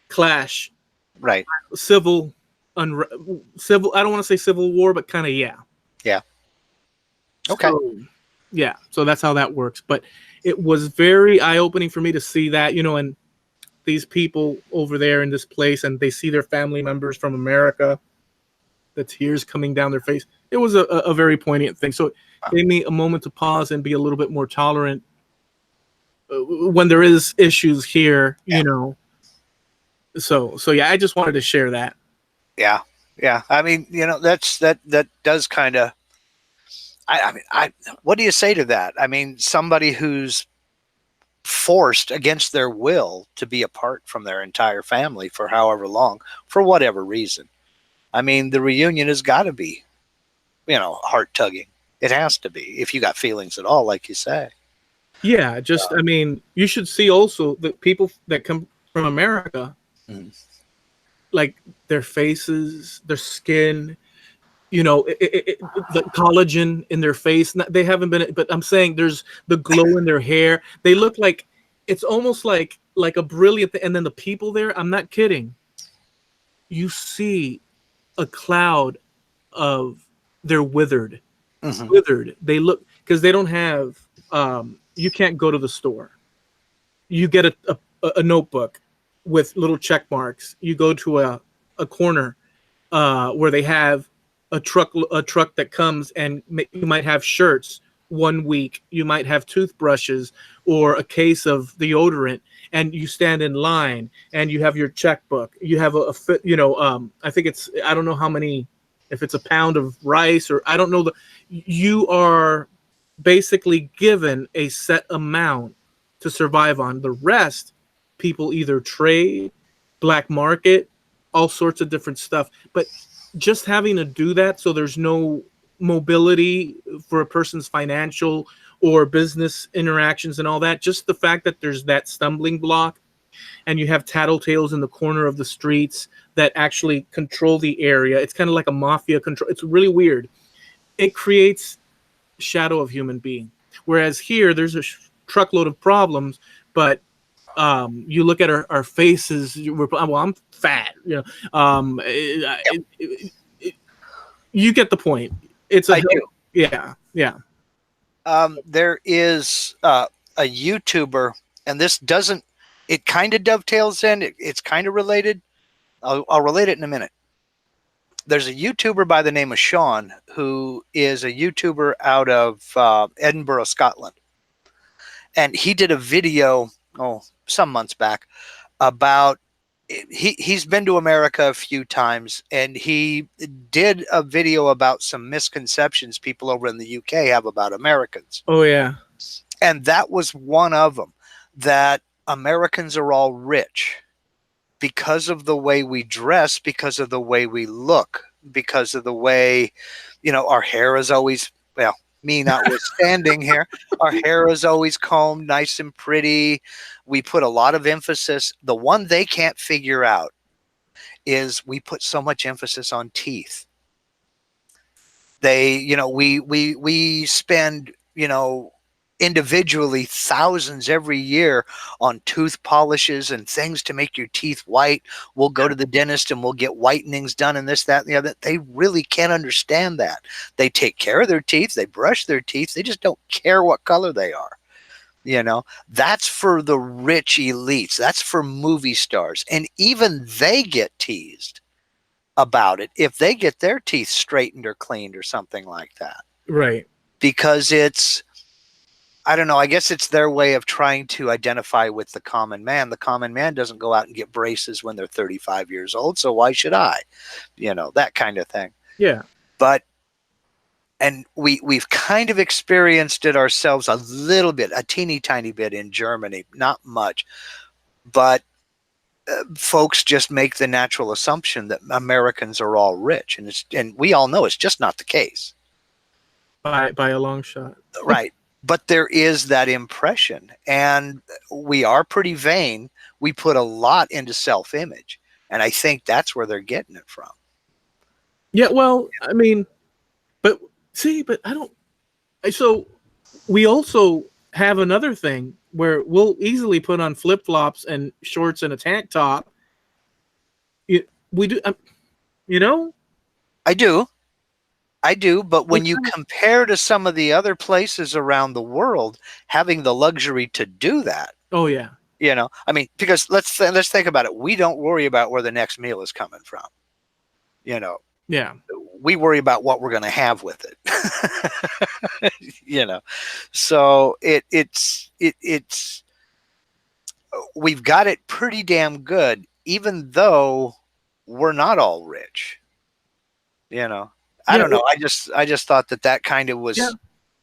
[SPEAKER 1] clash.
[SPEAKER 2] Right.
[SPEAKER 1] Civil, I don't want to say civil war, but kind of, yeah.
[SPEAKER 2] Yeah. Okay.
[SPEAKER 1] So that's how that works. But it was very eye-opening for me to see that, and these people over there in this place, and they see their family members from America, the tears coming down their face. It was a very poignant thing. So it gave me a moment to pause and be a little bit more tolerant when there is issues here, So yeah, I just wanted to share that.
[SPEAKER 2] Yeah. I mean, that does kind of. What do you say to that? I mean, somebody who's forced against their will to be apart from their entire family for however long, for whatever reason. I mean, the reunion has got to be, heart tugging. It has to be, if you got feelings at all, like you say.
[SPEAKER 1] Yeah, I mean, you should see also the people that come from America, like their faces, their skin, the collagen in their face. They haven't been, but I'm saying there's the glow in their hair. They look like, it's almost like a brilliant thing. And then the people there, I'm not kidding. You see a cloud of, they're withered. Withered. They look, because they don't have, you can't go to the store. You get a notebook with little check marks. You go to a corner where they have a truck that comes, and you might have shirts 1 week. You might have toothbrushes or a case of deodorant, and you stand in line and you have your checkbook. You have I think it's, I don't know how many, if it's a pound of rice, or I don't know. You are basically given a set amount to survive on. The rest, people either trade, black market, all sorts of different stuff. But just having to do that, so there's no mobility for a person's financial or business interactions and all that, just the fact that there's that stumbling block, and you have tattletales in the corner of the streets that actually control the area. It's kind of like a mafia control. It's really weird. It creates shadow of human being. Whereas here, there's a truckload of problems, but you look at our faces. Well, I'm fat. You get the point. It's
[SPEAKER 2] I do.
[SPEAKER 1] Yeah.
[SPEAKER 2] There is a YouTuber and this doesn't, it kind of dovetails in, it's kind of related. I'll relate it in a minute. There's a YouTuber by the name of Sean who is a YouTuber out of Edinburgh, Scotland. And he did a video, some months back, about he's been to America a few times, and he did a video about some misconceptions people over in the UK have about Americans.
[SPEAKER 1] Oh yeah.
[SPEAKER 2] And that was one of them, that Americans are all rich because of the way we dress, because of the way we look, because of the way, our hair is always, well, me notwithstanding here, our hair is always combed nice and pretty. We put a lot of emphasis. The one they can't figure out is we put so much emphasis on teeth. We spend, individually thousands every year on tooth polishes and things to make your teeth white. We'll go to the dentist and we'll get whitenings done and this, that, and the other. They really can't understand that. They take care of their teeth. They brush their teeth. They just don't care what color they are. That's for the rich elites. That's for movie stars. And even they get teased about it if they get their teeth straightened or cleaned or something like that.
[SPEAKER 1] Right.
[SPEAKER 2] Because it's, I don't know, I guess it's their way of trying to identify with the common man. The common man doesn't go out and get braces when they're 35 years old, so why should I? That kind of thing.
[SPEAKER 1] Yeah.
[SPEAKER 2] But, and we've kind of experienced it ourselves a little bit, a teeny tiny bit in Germany, not much. But folks just make the natural assumption that Americans are all rich, and we all know it's just not the case.
[SPEAKER 1] By a long shot.
[SPEAKER 2] Right. But there is that impression, and we are pretty vain. We put a lot into self-image, and I think that's where they're getting it from.
[SPEAKER 1] Yeah, well, I mean, but I don't. So we also have another thing where we'll easily put on flip-flops and shorts and a tank top. We do,
[SPEAKER 2] I do, but when you compare to some of the other places around the world having the luxury to do that.
[SPEAKER 1] Oh yeah.
[SPEAKER 2] Because let's think about it. We don't worry about where the next meal is coming from.
[SPEAKER 1] Yeah.
[SPEAKER 2] We worry about what we're going to have with it. So it's we've got it pretty damn good, even though we're not all rich. I don't know. I just thought that kind of was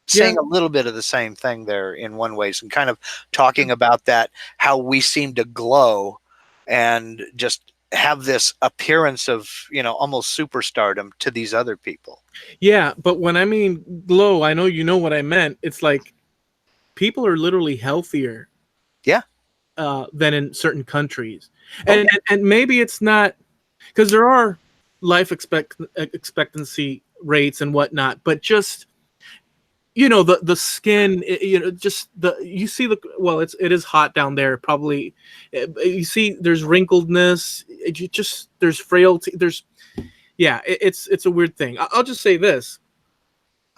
[SPEAKER 2] saying a little bit of the same thing there in one ways, and kind of talking about that, how we seem to glow and just have this appearance of, almost superstardom to these other people.
[SPEAKER 1] Yeah, but when I mean glow, I know you know what I meant. It's like people are literally healthier.
[SPEAKER 2] Yeah.
[SPEAKER 1] Than in certain countries. And maybe it's not, because there are life expectancy rates and whatnot, but just the skin, you see it is hot down there. Probably you see there's wrinkledness. There's frailty. It's a weird thing. I'll just say this.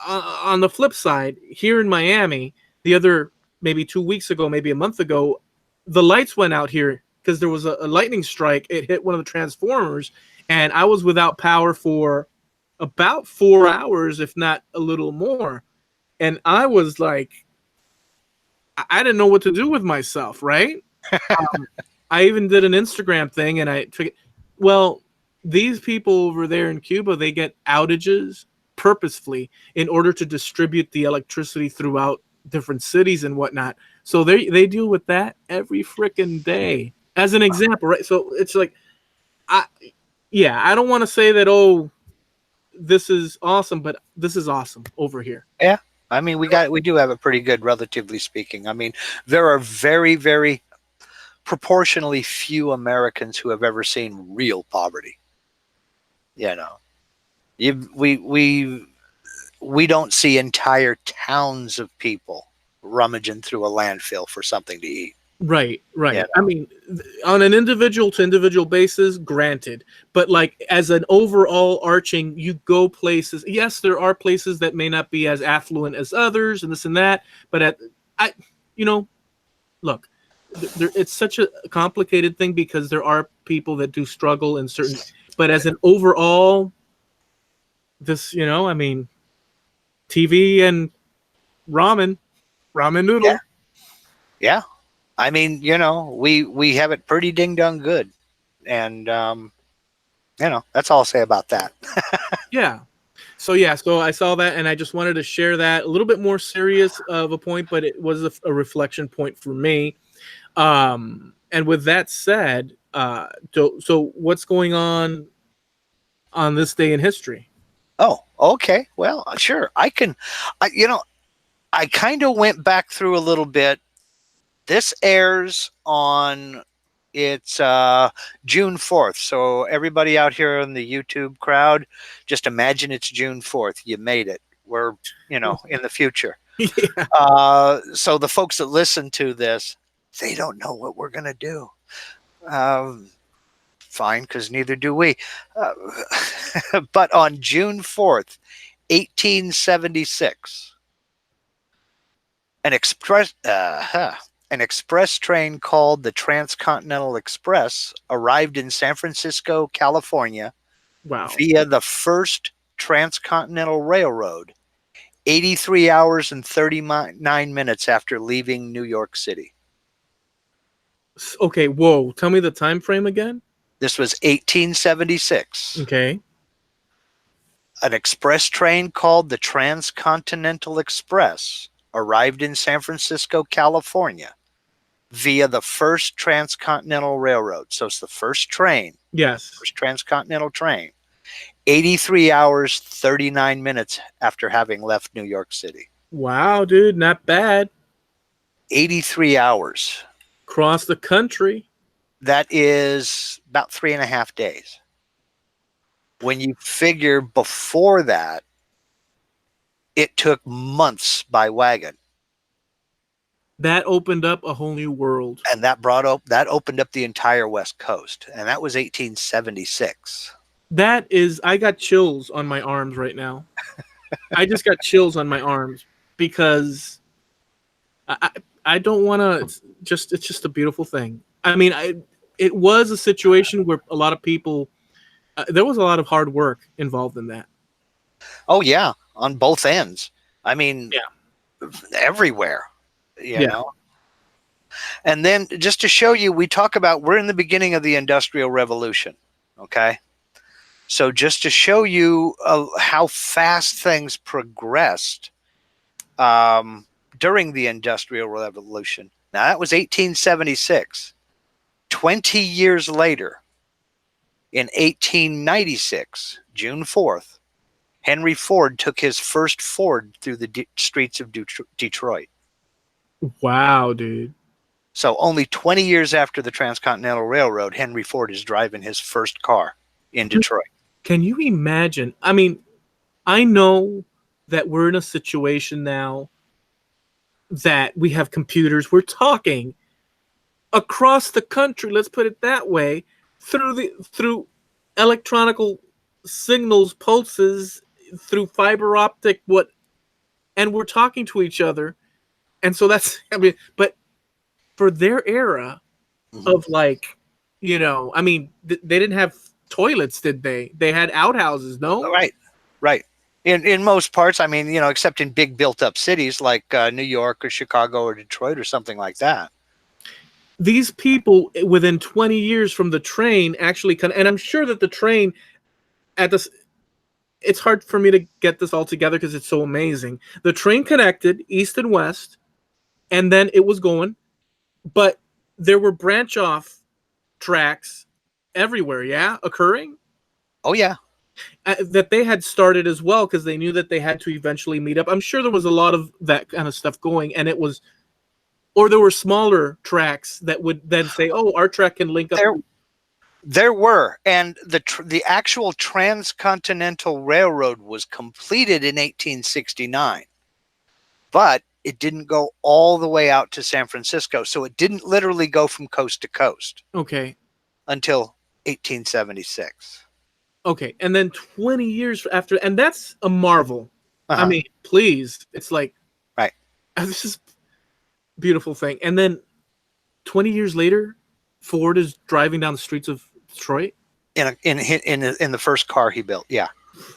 [SPEAKER 1] On the flip side, here in Miami, the other maybe 2 weeks ago, maybe a month ago, the lights went out here because there was a lightning strike. It hit one of the transformers, and I was without power for about 4 hours, if not a little more. And I was like, I didn't know what to do with myself, right? I even did an Instagram thing, and I took it. Well, these people over there in Cuba, they get outages purposefully in order to distribute the electricity throughout different cities and whatnot. So they deal with that every freaking day, as an example, right? So it's like, I don't want to say that, this is awesome, but this is awesome over here.
[SPEAKER 2] Yeah. I mean, we do have it pretty good, relatively speaking. I mean, there are very, very proportionally few Americans who have ever seen real poverty. We don't see entire towns of people rummaging through a landfill for something to eat.
[SPEAKER 1] Right. I mean, on an individual to individual basis, granted, but like as an overall arching, you go places. Yes, there are places that may not be as affluent as others, and this and that. But look, it's such a complicated thing because there are people that do struggle in certain, but as an overall, this, I mean, TV and ramen
[SPEAKER 2] Yeah.
[SPEAKER 1] noodle.
[SPEAKER 2] Yeah. I mean, we have it pretty ding dong good. And, that's all I'll say about that.
[SPEAKER 1] Yeah. So I saw that and I just wanted to share that. A little bit more serious of a point, but it was a reflection point for me. And with that said, so what's going on this day in history?
[SPEAKER 2] Oh, okay. Well, sure. I kind of went back through a little bit. This airs on it's June 4th. So everybody out here in the YouTube crowd, just imagine it's June 4th. You made it. We're, in the future.
[SPEAKER 1] Yeah.
[SPEAKER 2] So the folks that listen to this, they don't know what we're going to do. Fine, because neither do we. But on June 4th, 1876, an express train called the Transcontinental Express arrived in San Francisco, California,
[SPEAKER 1] Wow.
[SPEAKER 2] via the first transcontinental railroad, 83 hours and 39 minutes after leaving New York City.
[SPEAKER 1] Okay, whoa. Tell me the time frame again.
[SPEAKER 2] This was 1876.
[SPEAKER 1] Okay.
[SPEAKER 2] An express train called the Transcontinental Express arrived in San Francisco, California, via the first transcontinental railroad. So it's the first train.
[SPEAKER 1] Yes.
[SPEAKER 2] First transcontinental train. 83 hours, 39 minutes after having left New York City.
[SPEAKER 1] Wow, dude, not bad.
[SPEAKER 2] 83 hours.
[SPEAKER 1] Across the country.
[SPEAKER 2] That is about 3.5 days. When you figure before that, it took months by wagon.
[SPEAKER 1] That opened up a whole new world.
[SPEAKER 2] And that opened up the entire West Coast. And that was 1876.
[SPEAKER 1] I got chills on my arms right now. I just got chills on my arms because I don't want to, it's just a beautiful thing. I mean, it was a situation where a lot of people, there was a lot of hard work involved in that.
[SPEAKER 2] Oh yeah. On both ends. I mean, everywhere, you know. And then just to show you, we're in the beginning of the Industrial Revolution. Okay. So just to show you how fast things progressed during the Industrial Revolution. Now that was 1876. 20 years later, in 1896, June 4th, Henry Ford took his first Ford through the streets of Detroit.
[SPEAKER 1] Wow, dude.
[SPEAKER 2] So only 20 years after the Transcontinental Railroad, Henry Ford is driving his first car in Detroit.
[SPEAKER 1] Can you imagine? I mean, I know that we're in a situation now that we have computers. We're talking across the country, let's put it that way, through electronical signals, pulses, through fiber optic, and we're talking to each other. And so that's, I mean, but for their era of they didn't have toilets, did they? They had outhouses, no?
[SPEAKER 2] Right. In most parts, I mean, except in big built up cities like New York or Chicago or Detroit or something like that.
[SPEAKER 1] These people within 20 years from the train actually and I'm sure that the train it's hard for me to get this all together because it's so amazing. The train connected east and west, and then it was going, but there were branch off tracks everywhere, occurring.
[SPEAKER 2] Oh, yeah.
[SPEAKER 1] That they had started as well because they knew that they had to eventually meet up. I'm sure there was a lot of that kind of stuff going, and or there were smaller tracks that would then say, "Oh, our track can link up."
[SPEAKER 2] There were, and the actual Transcontinental Railroad was completed in 1869, but it didn't go all the way out to San Francisco, so it didn't literally go from coast to coast.
[SPEAKER 1] Okay.
[SPEAKER 2] Until 1876.
[SPEAKER 1] Okay, and then 20 years after, and that's a marvel. I mean, please, it's like,
[SPEAKER 2] right.
[SPEAKER 1] This is a beautiful thing. And then 20 years later, Ford is driving down the streets of Detroit.
[SPEAKER 2] In the first car he built. Yeah.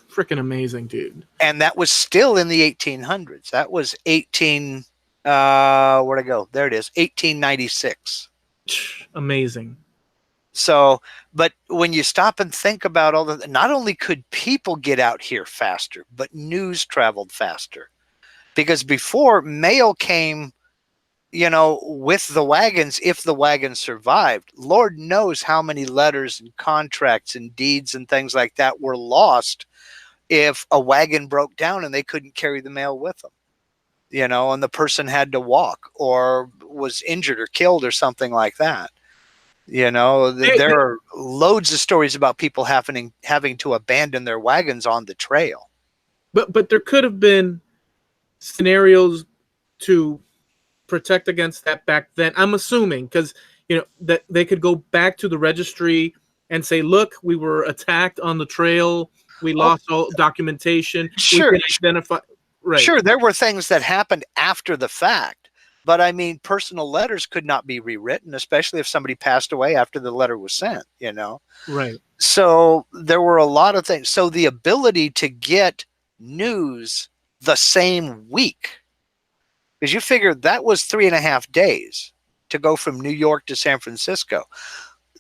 [SPEAKER 1] Freaking amazing, dude.
[SPEAKER 2] And that was still in the 1800s. That was 18 where'd I go? There it is. 1896.
[SPEAKER 1] Amazing.
[SPEAKER 2] So, but when you stop and think about all the, not only could people get out here faster, but news traveled faster. Because before, mail came, with the wagons, if the wagons survived. Lord knows how many letters and contracts and deeds and things like that were lost if a wagon broke down and they couldn't carry the mail with them. And the person had to walk or was injured or killed or something like that. There are loads of stories about people having to abandon their wagons on the trail.
[SPEAKER 1] But there could have been scenarios to protect against that back then. I'm assuming because that they could go back to the registry and say, "Look, we were attacked on the trail. We lost all documentation.
[SPEAKER 2] Sure,
[SPEAKER 1] we can identify." Right.
[SPEAKER 2] Sure, there were things that happened after the fact, but I mean, personal letters could not be rewritten, especially if somebody passed away after the letter was sent.
[SPEAKER 1] Right.
[SPEAKER 2] So there were a lot of things. So the ability to get news the same week, because you figure that was 3.5 days to go from New York to San Francisco.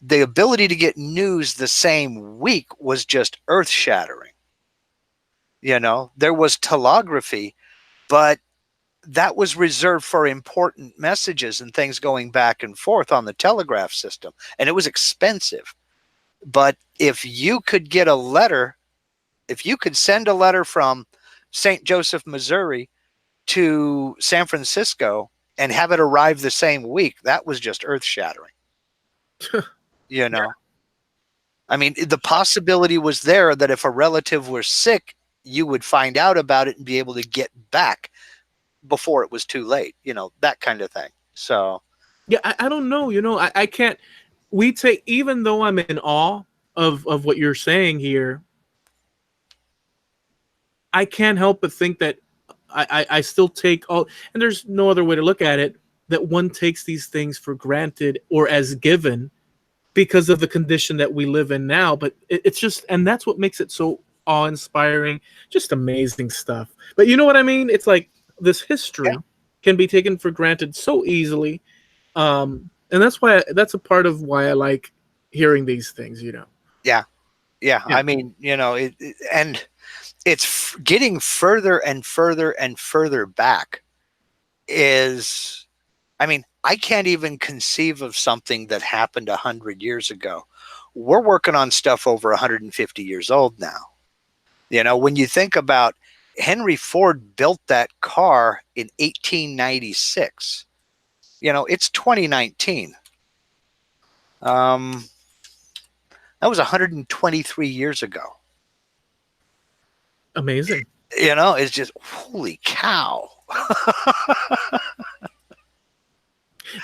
[SPEAKER 2] The ability to get news the same week was just earth-shattering. There was telegraphy, but that was reserved for important messages and things going back and forth on the telegraph system. And it was expensive. But if you could get a letter, if you could send a letter from St. Joseph, Missouri to San Francisco and have it arrive the same week, that was just earth-shattering.
[SPEAKER 1] Yeah.
[SPEAKER 2] I mean, the possibility was there that if a relative was sick, you would find out about it and be able to get back before it was too late, that kind of thing. So,
[SPEAKER 1] yeah, I don't know. I can't. Even though I'm in awe of what you're saying here, I can't help but think that I still take all, and there's no other way to look at it, that one takes these things for granted or as given because of the condition that we live in now. But it's just, and that's what makes it so awe-inspiring, just amazing stuff. But you know what I mean? It's like this history can be taken for granted so easily. And that's a part of why I like hearing these things,
[SPEAKER 2] Yeah. I mean, and it's getting further and further and further back is, I mean, I can't even conceive of something that happened 100 years ago. We're working on stuff over 150 years old now. When you think about Henry Ford built that car in 1896, it's 2019. That was 123 years ago.
[SPEAKER 1] Amazing.
[SPEAKER 2] It's just, holy cow.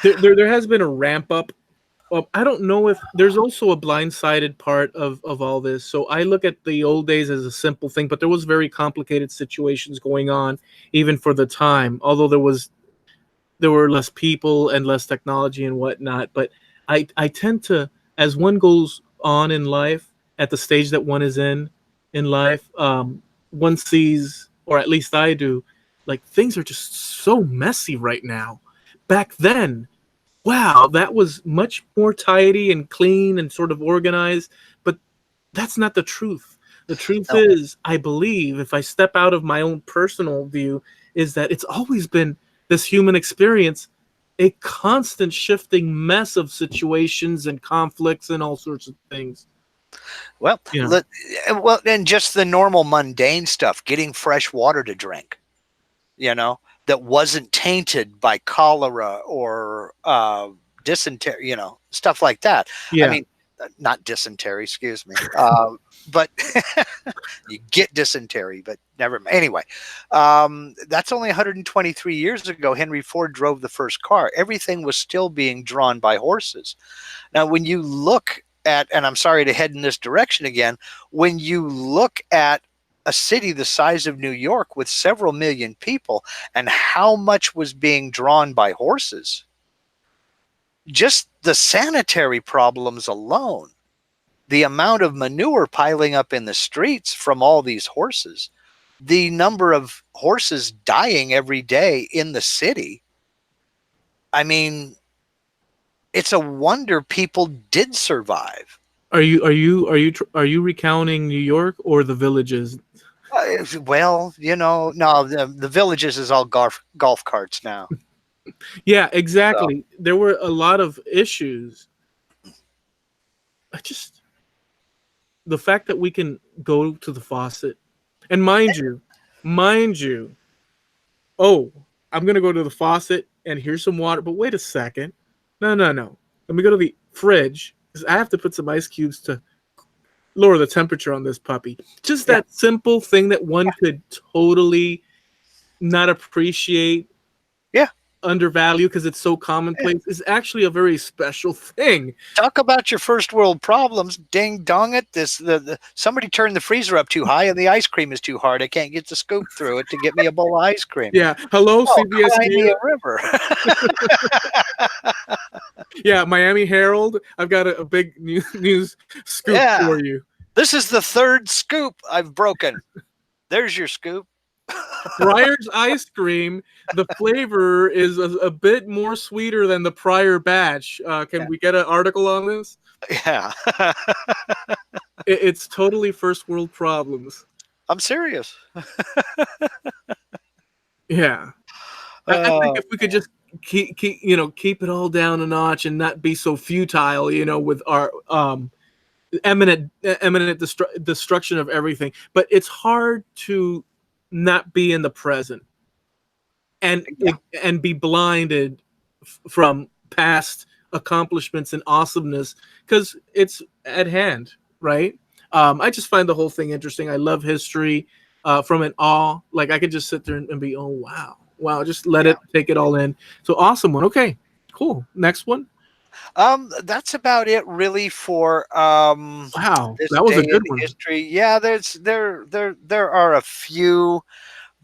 [SPEAKER 1] There has been a ramp up. I don't know if there's also a blindsided part of all this. So I look at the old days as a simple thing, but there was very complicated situations going on, even for the time. Although there were less people and less technology and whatnot. But I tend to, as one goes on in life, at the stage that one is in life, one sees, or at least I do, like things are just so messy right now. Back then, wow, that was much more tidy and clean and sort of organized, but that's not the truth. The truth is, I believe, if I step out of my own personal view, is that it's always been this human experience, a constant shifting mess of situations and conflicts and all sorts of things.
[SPEAKER 2] Well, and just the normal mundane stuff, getting fresh water to drink, that wasn't tainted by cholera or dysentery, stuff like that.
[SPEAKER 1] Yeah.
[SPEAKER 2] I mean, not dysentery, excuse me. But you get dysentery, but never mind. Anyway, that's only 123 years ago. Henry Ford drove the first car. Everything was still being drawn by horses. Now, when you look at, and I'm sorry to head in this direction again, when you look at a city the size of New York with several million people and how much was being drawn by horses, just the sanitary problems alone, the amount of manure piling up in the streets from all these horses, the number of horses dying every day in the city. I mean, it's a wonder people did survive.
[SPEAKER 1] Are you recounting New York or the villages?
[SPEAKER 2] Well, no, the villages is all golf carts now.
[SPEAKER 1] Yeah,
[SPEAKER 2] So,
[SPEAKER 1] exactly. There were a lot of issues. I just the fact that we can go to the faucet, and mind you, oh, I'm gonna go to the faucet and here's some water. But wait a second, no, no, no. Let me go to the fridge because I have to put some ice cubes to lower the temperature on this puppy. Just
[SPEAKER 2] yeah,
[SPEAKER 1] that simple thing that one could totally not appreciate,
[SPEAKER 2] yeah.
[SPEAKER 1] undervalue because it's so
[SPEAKER 2] Yeah.
[SPEAKER 1] commonplace is actually a very special thing.
[SPEAKER 2] Talk about your first world problems. Ding dong it. Somebody turned the freezer up too high and the ice cream is too hard. I can't get the scoop through it to get me a bowl of ice cream.
[SPEAKER 1] Yeah. Hello,
[SPEAKER 2] Oh,
[SPEAKER 1] CBS
[SPEAKER 2] cry me
[SPEAKER 1] News.
[SPEAKER 2] a river.
[SPEAKER 1] Yeah, Miami Herald. I've got a big news scoop
[SPEAKER 2] Yeah.
[SPEAKER 1] for you.
[SPEAKER 2] This is the third scoop I've broken. There's your scoop.
[SPEAKER 1] Breyer's ice cream, the flavor is a bit more sweeter than the prior batch. Can we get an article on this?
[SPEAKER 2] Yeah.
[SPEAKER 1] It's totally first world problems.
[SPEAKER 2] I'm serious.
[SPEAKER 1] Yeah. I think if we could just keep it all down a notch and not be so futile, with our imminent destruction of everything. But it's hard to not be in the present and be blinded from past accomplishments and awesomeness because it's at hand, right? I just find the whole thing interesting. I love history from an awe. Like I could just sit there and be, oh wow, just let it take it all in. So awesome one. Okay, cool. Next one.
[SPEAKER 2] That's about it really for
[SPEAKER 1] Wow,
[SPEAKER 2] this
[SPEAKER 1] that was
[SPEAKER 2] day
[SPEAKER 1] a good
[SPEAKER 2] in
[SPEAKER 1] one.
[SPEAKER 2] history. Yeah, there are a few,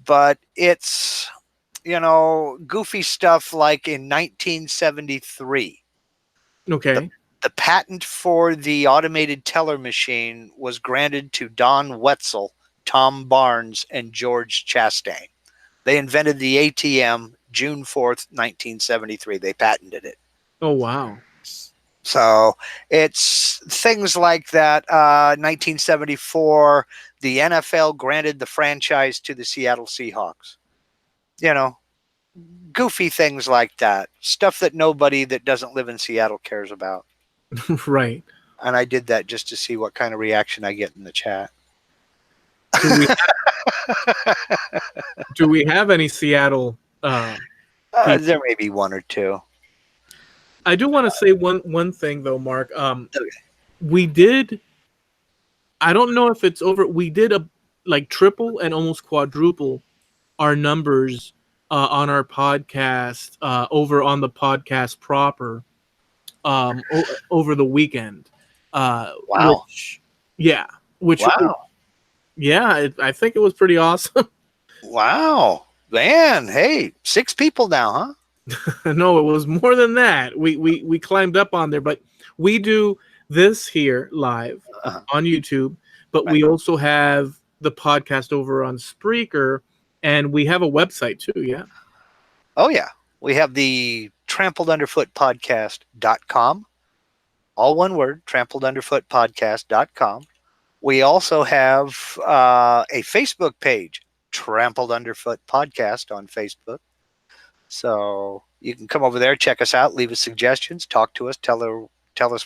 [SPEAKER 2] but it's goofy stuff like in 1973.
[SPEAKER 1] Okay.
[SPEAKER 2] The patent for the automated teller machine was granted to Don Wetzel, Tom Barnes, and George Chastain. They invented the ATM June 4th, 1973. They patented it.
[SPEAKER 1] Oh wow.
[SPEAKER 2] So it's things like that. 1974, the NFL granted the franchise to the Seattle Seahawks. Goofy things like that. Stuff that nobody that doesn't live in Seattle cares about.
[SPEAKER 1] Right.
[SPEAKER 2] And I did that just to see what kind of reaction I get in the chat.
[SPEAKER 1] Do we have any Seattle?
[SPEAKER 2] There may be one or two.
[SPEAKER 1] I do want to say one thing though, Mark.
[SPEAKER 2] Okay.
[SPEAKER 1] We did. I don't know if it's over. We did triple and almost quadruple our numbers on our podcast over on the podcast proper over the weekend.
[SPEAKER 2] Wow.
[SPEAKER 1] Wow. Yeah, I think it was pretty awesome.
[SPEAKER 2] Wow. Man, hey, 6 people now, huh?
[SPEAKER 1] No, it was more than that. We climbed up on there, but we do this here live on YouTube, but we also have the podcast over on Spreaker, and we have a website too, yeah?
[SPEAKER 2] Oh, yeah. We have the Trampled Underfoot Podcast.com. All one word, Trampled Underfoot Podcast.com. We also have a Facebook page, Trampled Underfoot Podcast on Facebook. So you can come over there, check us out, leave us suggestions, talk to us, tell us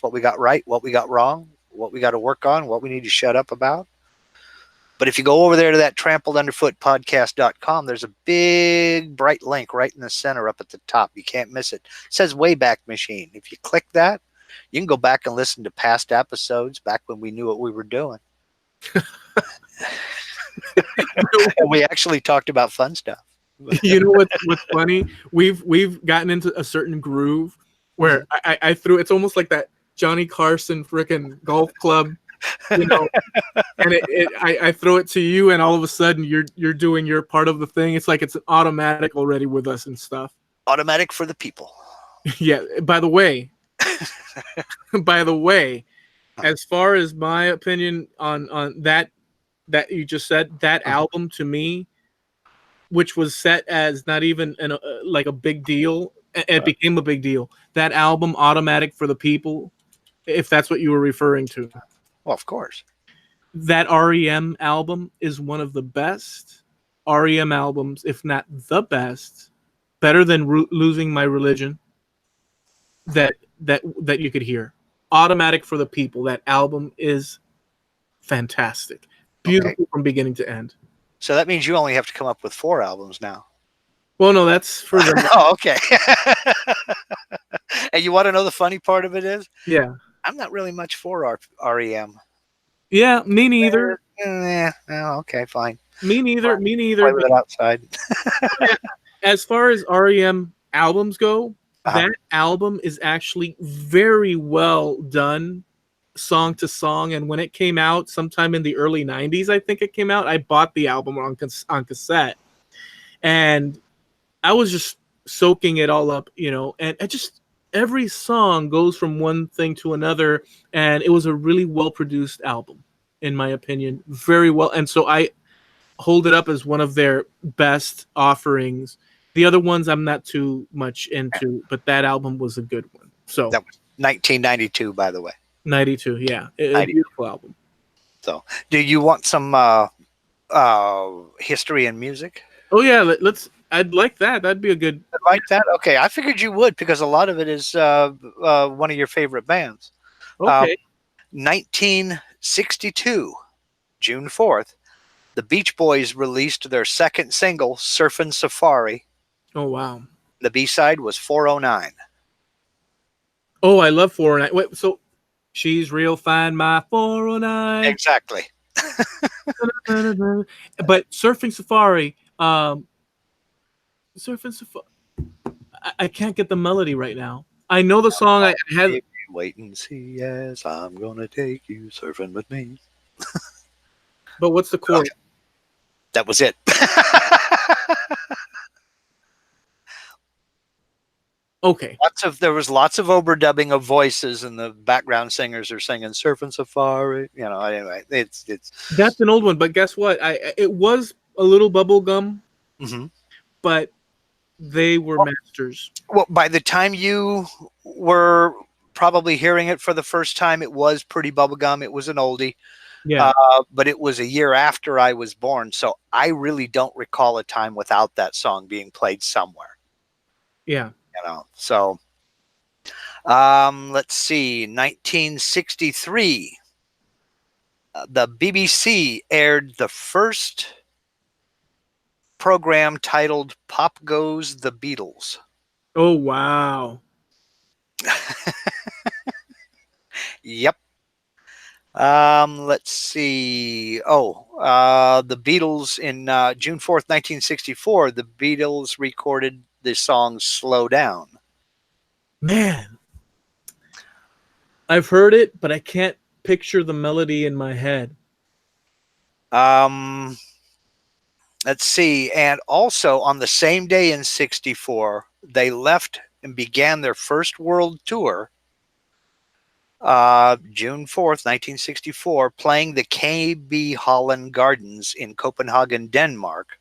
[SPEAKER 2] what we got right, what we got wrong, what we got to work on, what we need to shut up about. But if you go over there to that trampledunderfootpodcast.com, there's a big bright link right in the center up at the top. You can't miss it. It says Wayback Machine. If you click that, you can go back and listen to past episodes back when we knew what we were doing. And we actually talked about fun stuff.
[SPEAKER 1] You know what's funny? We've gotten into a certain groove where I threw. It's almost like that Johnny Carson freaking golf club, and I throw it to you, and all of a sudden you're doing your part of the thing. It's like it's an automatic already with us and stuff.
[SPEAKER 2] Automatic for the people.
[SPEAKER 1] Yeah. By the way, as far as my opinion on that you just said, that album to me, which was set as not even like a big deal, it became a big deal. That album, Automatic for the People, if that's what you were referring to.
[SPEAKER 2] Well, of course.
[SPEAKER 1] That REM album is one of the best REM albums, if not the best, better than Losing My Religion that you could hear. Automatic for the People. That album is fantastic,
[SPEAKER 2] Okay.
[SPEAKER 1] beautiful from beginning to end.
[SPEAKER 2] So that means you only have to come up with 4 albums now.
[SPEAKER 1] Well, no, that's for the
[SPEAKER 2] Oh, okay. And you want to know the funny part of it is?
[SPEAKER 1] yeah,
[SPEAKER 2] I'm not really much for REM.
[SPEAKER 1] yeah. Me neither.
[SPEAKER 2] Oh, okay, fine.
[SPEAKER 1] Me neither. Me
[SPEAKER 2] Play
[SPEAKER 1] neither.
[SPEAKER 2] with it outside.
[SPEAKER 1] As far as REM albums go,
[SPEAKER 2] Uh-huh.
[SPEAKER 1] that album is actually very well done, song to song. And when it came out, sometime in the early '90s, I think it came out. I bought the album on cassette, and I was just soaking it all up, and it just every song goes from one thing to another, and it was a really well produced album, in my opinion, very well. And so I hold it up as one of their best offerings. The other ones I'm not too much into, but that album was a good one. So
[SPEAKER 2] That was 1992, by the way.
[SPEAKER 1] 92, yeah, a beautiful album.
[SPEAKER 2] So, do you want some history and music?
[SPEAKER 1] Oh yeah, let's. I'd like that. That'd be a good.
[SPEAKER 2] Like that? Okay, I figured you would because a lot of it is one of your favorite bands.
[SPEAKER 1] Okay.
[SPEAKER 2] 1962, June 4th, the Beach Boys released their second single, Surfin' Safari.
[SPEAKER 1] Oh wow.
[SPEAKER 2] The B-side was 409.
[SPEAKER 1] Oh, I love 409. Wait, so she's real fine, my 409.
[SPEAKER 2] Exactly.
[SPEAKER 1] But Surfing Safari, Surfing Safari, I can't get the melody right now. I know the song. I had.
[SPEAKER 2] Wait and see, yes, I'm gonna take you surfing with me.
[SPEAKER 1] But what's the chord?
[SPEAKER 2] That was it.
[SPEAKER 1] Okay.
[SPEAKER 2] There was lots of overdubbing of voices, and the background singers are singing "Surfing Safari." Anyway, it's
[SPEAKER 1] That's an old one, but guess what? It was a little bubblegum, but they were masters.
[SPEAKER 2] Well, by the time you were probably hearing it for the first time, it was pretty bubblegum. It was an oldie.
[SPEAKER 1] Yeah.
[SPEAKER 2] But it was a year after I was born, so I really don't recall a time without that song being played somewhere.
[SPEAKER 1] Yeah.
[SPEAKER 2] So let's see, 1963, the BBC aired the first program titled Pop Goes the Beatles.
[SPEAKER 1] Oh, wow.
[SPEAKER 2] Yep. Let's see. The Beatles in June 4th, 1964, the Beatles recorded the song Slow Down.
[SPEAKER 1] Man. I've heard it, but I can't picture the melody in my head.
[SPEAKER 2] Let's see. And also on the same day in 64, they left and began their first world tour. June 4th, 1964, playing the KB Holland Gardens in Copenhagen, Denmark,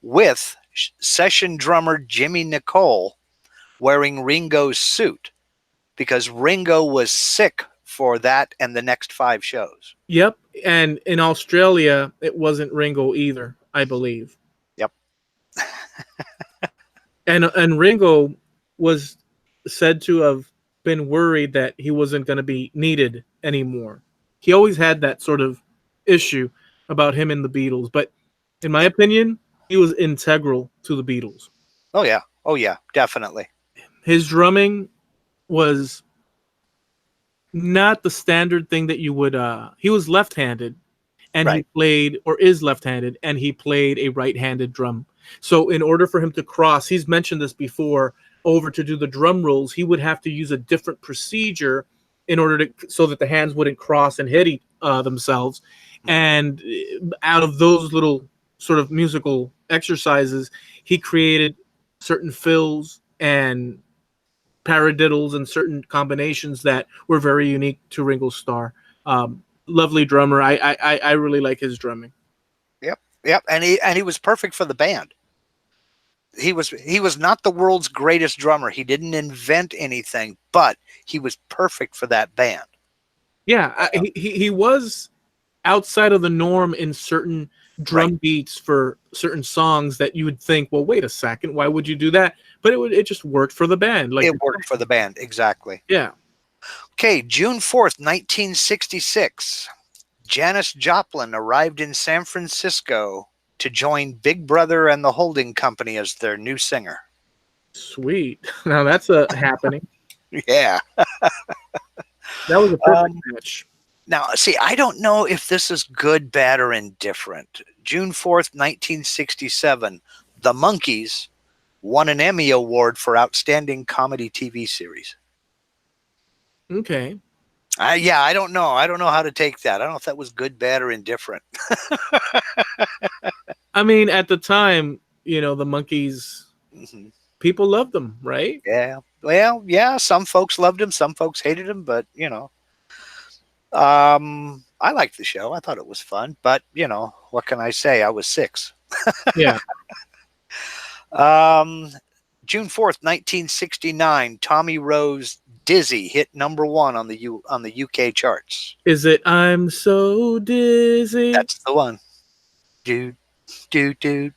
[SPEAKER 2] with session drummer Jimmy Nicole wearing Ringo's suit because Ringo was sick for that and the next 5 shows.
[SPEAKER 1] Yep. And in Australia, it wasn't Ringo either, I believe.
[SPEAKER 2] Yep.
[SPEAKER 1] And Ringo was said to have been worried that he wasn't going to be needed anymore. He always had that sort of issue about him and the Beatles, but in my opinion, he was integral to the Beatles.
[SPEAKER 2] Oh yeah, definitely.
[SPEAKER 1] His drumming was not the standard thing that you would he was left-handed and
[SPEAKER 2] Right.
[SPEAKER 1] he played, or is left-handed, and he played a right-handed drum. So in order for him to cross, he's mentioned this before, over to do the drum rolls, he would have to use a different procedure in order to, so that the hands wouldn't cross and hit themselves. And out of those little sort of musical exercises, he created certain fills and paradiddles and certain combinations that were very unique to Ringo Starr. Lovely drummer. I really like his drumming.
[SPEAKER 2] Yep, yep, and he was perfect for the band. He was not the world's greatest drummer. He didn't invent anything, but he was perfect for that band.
[SPEAKER 1] Yeah, he was outside of the norm in certain drum beats for certain songs that you would think, well, wait a second, why would you do that? But it just worked for the band. Like
[SPEAKER 2] It worked for the band, exactly.
[SPEAKER 1] yeah.
[SPEAKER 2] Okay, June 4th, 1966. Janis Joplin arrived in San Francisco to join Big Brother and the Holding Company as their new singer.
[SPEAKER 1] Sweet. Now that's a happening.
[SPEAKER 2] Yeah.
[SPEAKER 1] That was a perfect match.
[SPEAKER 2] Now, see, I don't know if this is good, bad, or indifferent. June 4th, 1967, The Monkees won an Emmy Award for Outstanding Comedy TV Series.
[SPEAKER 1] Okay.
[SPEAKER 2] Yeah, I don't know. I don't know how to take that. I don't know if that was good, bad, or indifferent.
[SPEAKER 1] I mean, at the time, the Monkees, people loved them, right?
[SPEAKER 2] Yeah. Well, yeah, some folks loved him, some folks hated him, but, I liked the show. I thought it was fun, but, what can I say? I was 6.
[SPEAKER 1] Yeah.
[SPEAKER 2] June 4th, 1969, Tommy Rowe's Dizzy hit #1 on the UK charts.
[SPEAKER 1] Is it I'm so dizzy?
[SPEAKER 2] That's the one. Dude, dude, dude,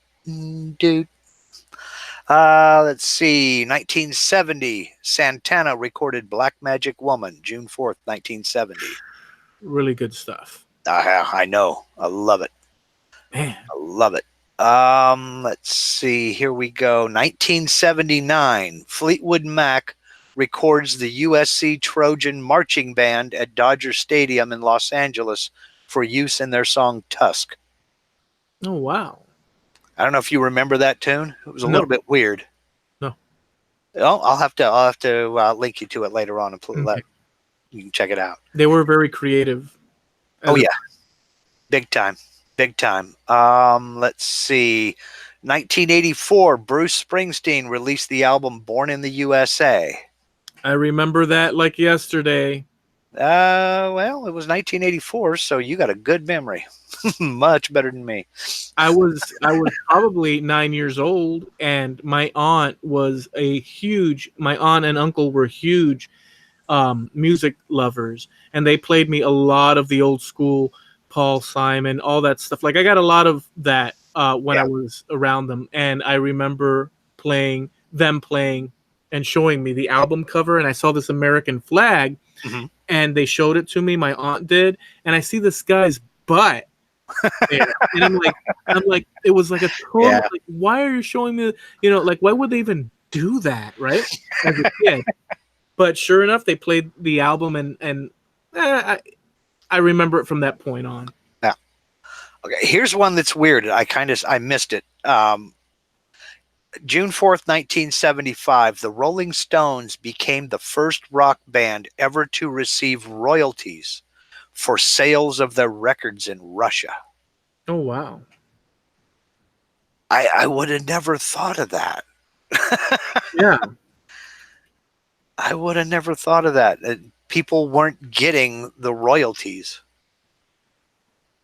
[SPEAKER 2] dude. Let's see. 1970, Santana recorded Black Magic Woman, June 4th, 1970.
[SPEAKER 1] Really good stuff.
[SPEAKER 2] I know. I love it.
[SPEAKER 1] Man.
[SPEAKER 2] I love it. Let's see. Here we go. 1979, Fleetwood Mac records the USC Trojan Marching Band at Dodger Stadium in Los Angeles for use in their song Tusk.
[SPEAKER 1] Oh, wow.
[SPEAKER 2] I don't know if you remember that tune. It was a little bit weird.
[SPEAKER 1] No.
[SPEAKER 2] Oh, I'll have to link you to it later on and you can check it out.
[SPEAKER 1] They were very creative.
[SPEAKER 2] Oh yeah, big time, big time. Let's see. 1984, Bruce Springsteen released the album Born in the USA.
[SPEAKER 1] I remember that like yesterday.
[SPEAKER 2] Well, it was 1984, so you got a good memory. Much better than me.
[SPEAKER 1] I was probably 9 years old, and my aunt and uncle were huge music lovers, and they played me a lot of the old school Paul Simon, all that stuff. Like I got a lot of that when I was around them, and I remember playing and showing me the album cover, and I saw this American flag, and they showed it to me. My aunt did, and I see this guy's butt. There. And I'm like, it was like a total, like, why are you showing me, like, why would they even do that, right? As a kid. But sure enough, they played the album, and I remember it from that point on.
[SPEAKER 2] Yeah. Okay, here's one that's weird. I missed it. June 4th, 1975, the Rolling Stones became the first rock band ever to receive royalties for sales of their records in Russia.
[SPEAKER 1] Oh, wow.
[SPEAKER 2] I would have never thought of that.
[SPEAKER 1] Yeah.
[SPEAKER 2] I would have never thought of that. People weren't getting the royalties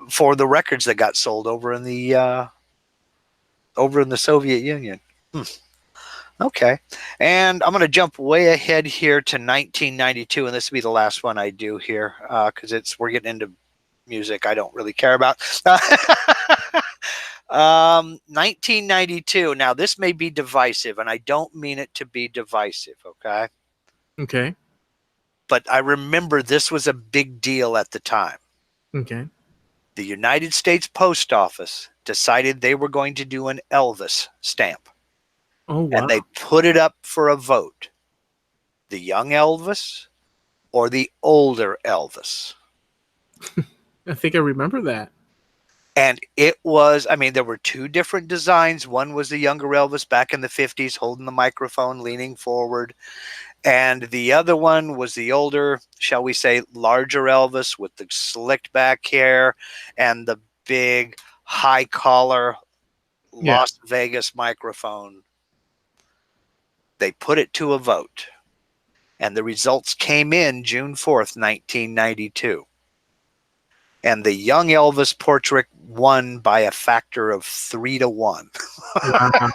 [SPEAKER 2] for the records that got sold over in the Soviet Union. Okay. And I'm going to jump way ahead here to 1992, and this will be the last one I do here because we're getting into music I don't really care about. 1992. Now, this may be divisive, and I don't mean it to be divisive, okay?
[SPEAKER 1] Okay.
[SPEAKER 2] But I remember this was a big deal at the time.
[SPEAKER 1] Okay.
[SPEAKER 2] The United States Post Office decided they were going to do an Elvis stamp.
[SPEAKER 1] Oh, wow.
[SPEAKER 2] And they put it up for a vote. The young Elvis or the older Elvis?
[SPEAKER 1] I think I remember that.
[SPEAKER 2] And it was, there were two different designs. One was the younger Elvis back in the 50s holding the microphone, leaning forward. And the other one was the older, shall we say, larger Elvis with the slicked back hair and the big high collar Las Vegas microphone. They put it to a vote. And the results came in June 4th, 1992. And the young Elvis portrait won by a factor of 3-1.
[SPEAKER 1] Wow.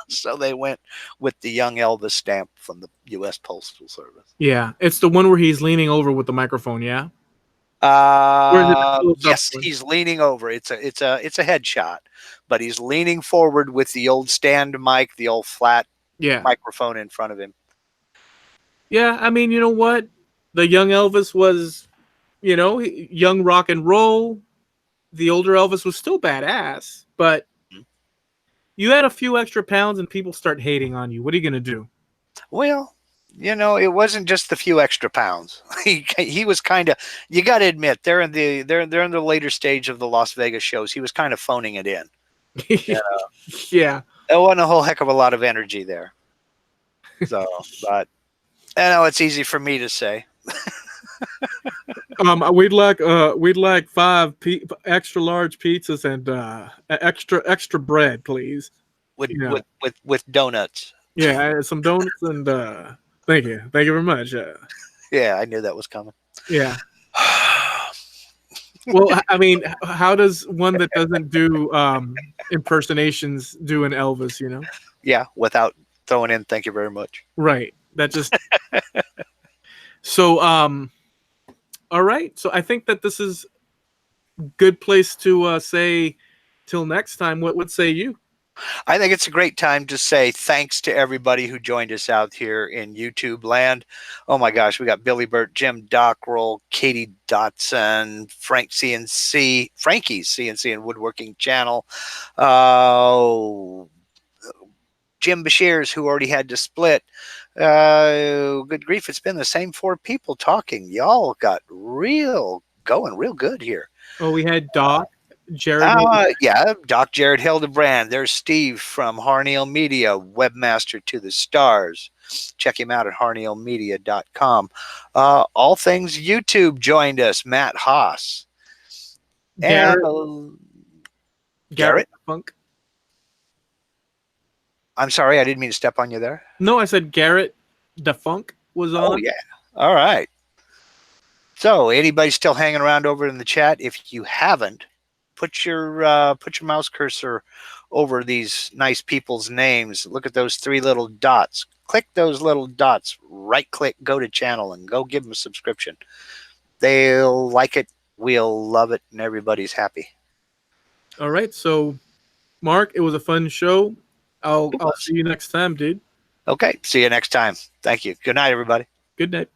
[SPEAKER 2] So they went with the young Elvis stamp from the U.S. Postal Service.
[SPEAKER 1] Yeah, it's the one where he's leaning over with the microphone. Yeah. Or is it a close-up
[SPEAKER 2] Yes,
[SPEAKER 1] one?
[SPEAKER 2] he's leaning over. It's a headshot, but he's leaning forward with the old stand mic, the old flat
[SPEAKER 1] Yeah.
[SPEAKER 2] microphone in front of him.
[SPEAKER 1] Yeah. I mean, you know what? The young Elvis was, young rock and roll. The older Elvis was still badass, but you add a few extra pounds and people start hating on you. What are you gonna do?
[SPEAKER 2] Well, it wasn't just the few extra pounds. He was kind of. You got to admit, they're in the later stage of the Las Vegas shows. He was kind of phoning it in.
[SPEAKER 1] Yeah.
[SPEAKER 2] There wasn't a whole heck of a lot of energy there. So, but I know it's easy for me to say.
[SPEAKER 1] We'd like five extra large pizzas and extra bread, please.
[SPEAKER 2] With
[SPEAKER 1] Yeah.
[SPEAKER 2] with donuts.
[SPEAKER 1] Yeah, some donuts and thank you very much.
[SPEAKER 2] Yeah, I knew that was coming.
[SPEAKER 1] Yeah. Well, I mean, how does one that doesn't do impersonations do an Elvis?
[SPEAKER 2] Yeah, without throwing in "thank you very much."
[SPEAKER 1] Right. That just. So all right. So I think that this is a good place to say till next time. What say you?
[SPEAKER 2] I think it's a great time to say thanks to everybody who joined us out here in YouTube land. Oh my gosh, we got Billy Burt, Jim Dockrell, Katie Dotson, Frankie's CNC and Woodworking Channel, Jim Bashir's, who already had to split. Good grief, it's been the same four people talking. Y'all got going real good here.
[SPEAKER 1] Oh, we had Doc. Jared.
[SPEAKER 2] Yeah, Doc Jared Hildebrand. There's Steve from Harneal Media, webmaster to the stars. Check him out at harnealmedia.com. All things YouTube joined us. Matt Haas.
[SPEAKER 1] Garrett.
[SPEAKER 2] And Garrett
[SPEAKER 1] Funk.
[SPEAKER 2] I'm sorry, I didn't mean to step on you there.
[SPEAKER 1] No, I said Garrett DeFunk was on.
[SPEAKER 2] Oh, yeah. All right. So, anybody still hanging around over in the chat? If you haven't, put your mouse cursor over these nice people's names. Look at those three little dots. Click those little dots. Right click, go to channel, and go give them a subscription. They'll like it. We'll love it, and everybody's happy.
[SPEAKER 1] All right. So, Mark, it was a fun show. I'll see you next time, dude.
[SPEAKER 2] Okay. See you next time. Thank you. Good night, everybody.
[SPEAKER 1] Good night.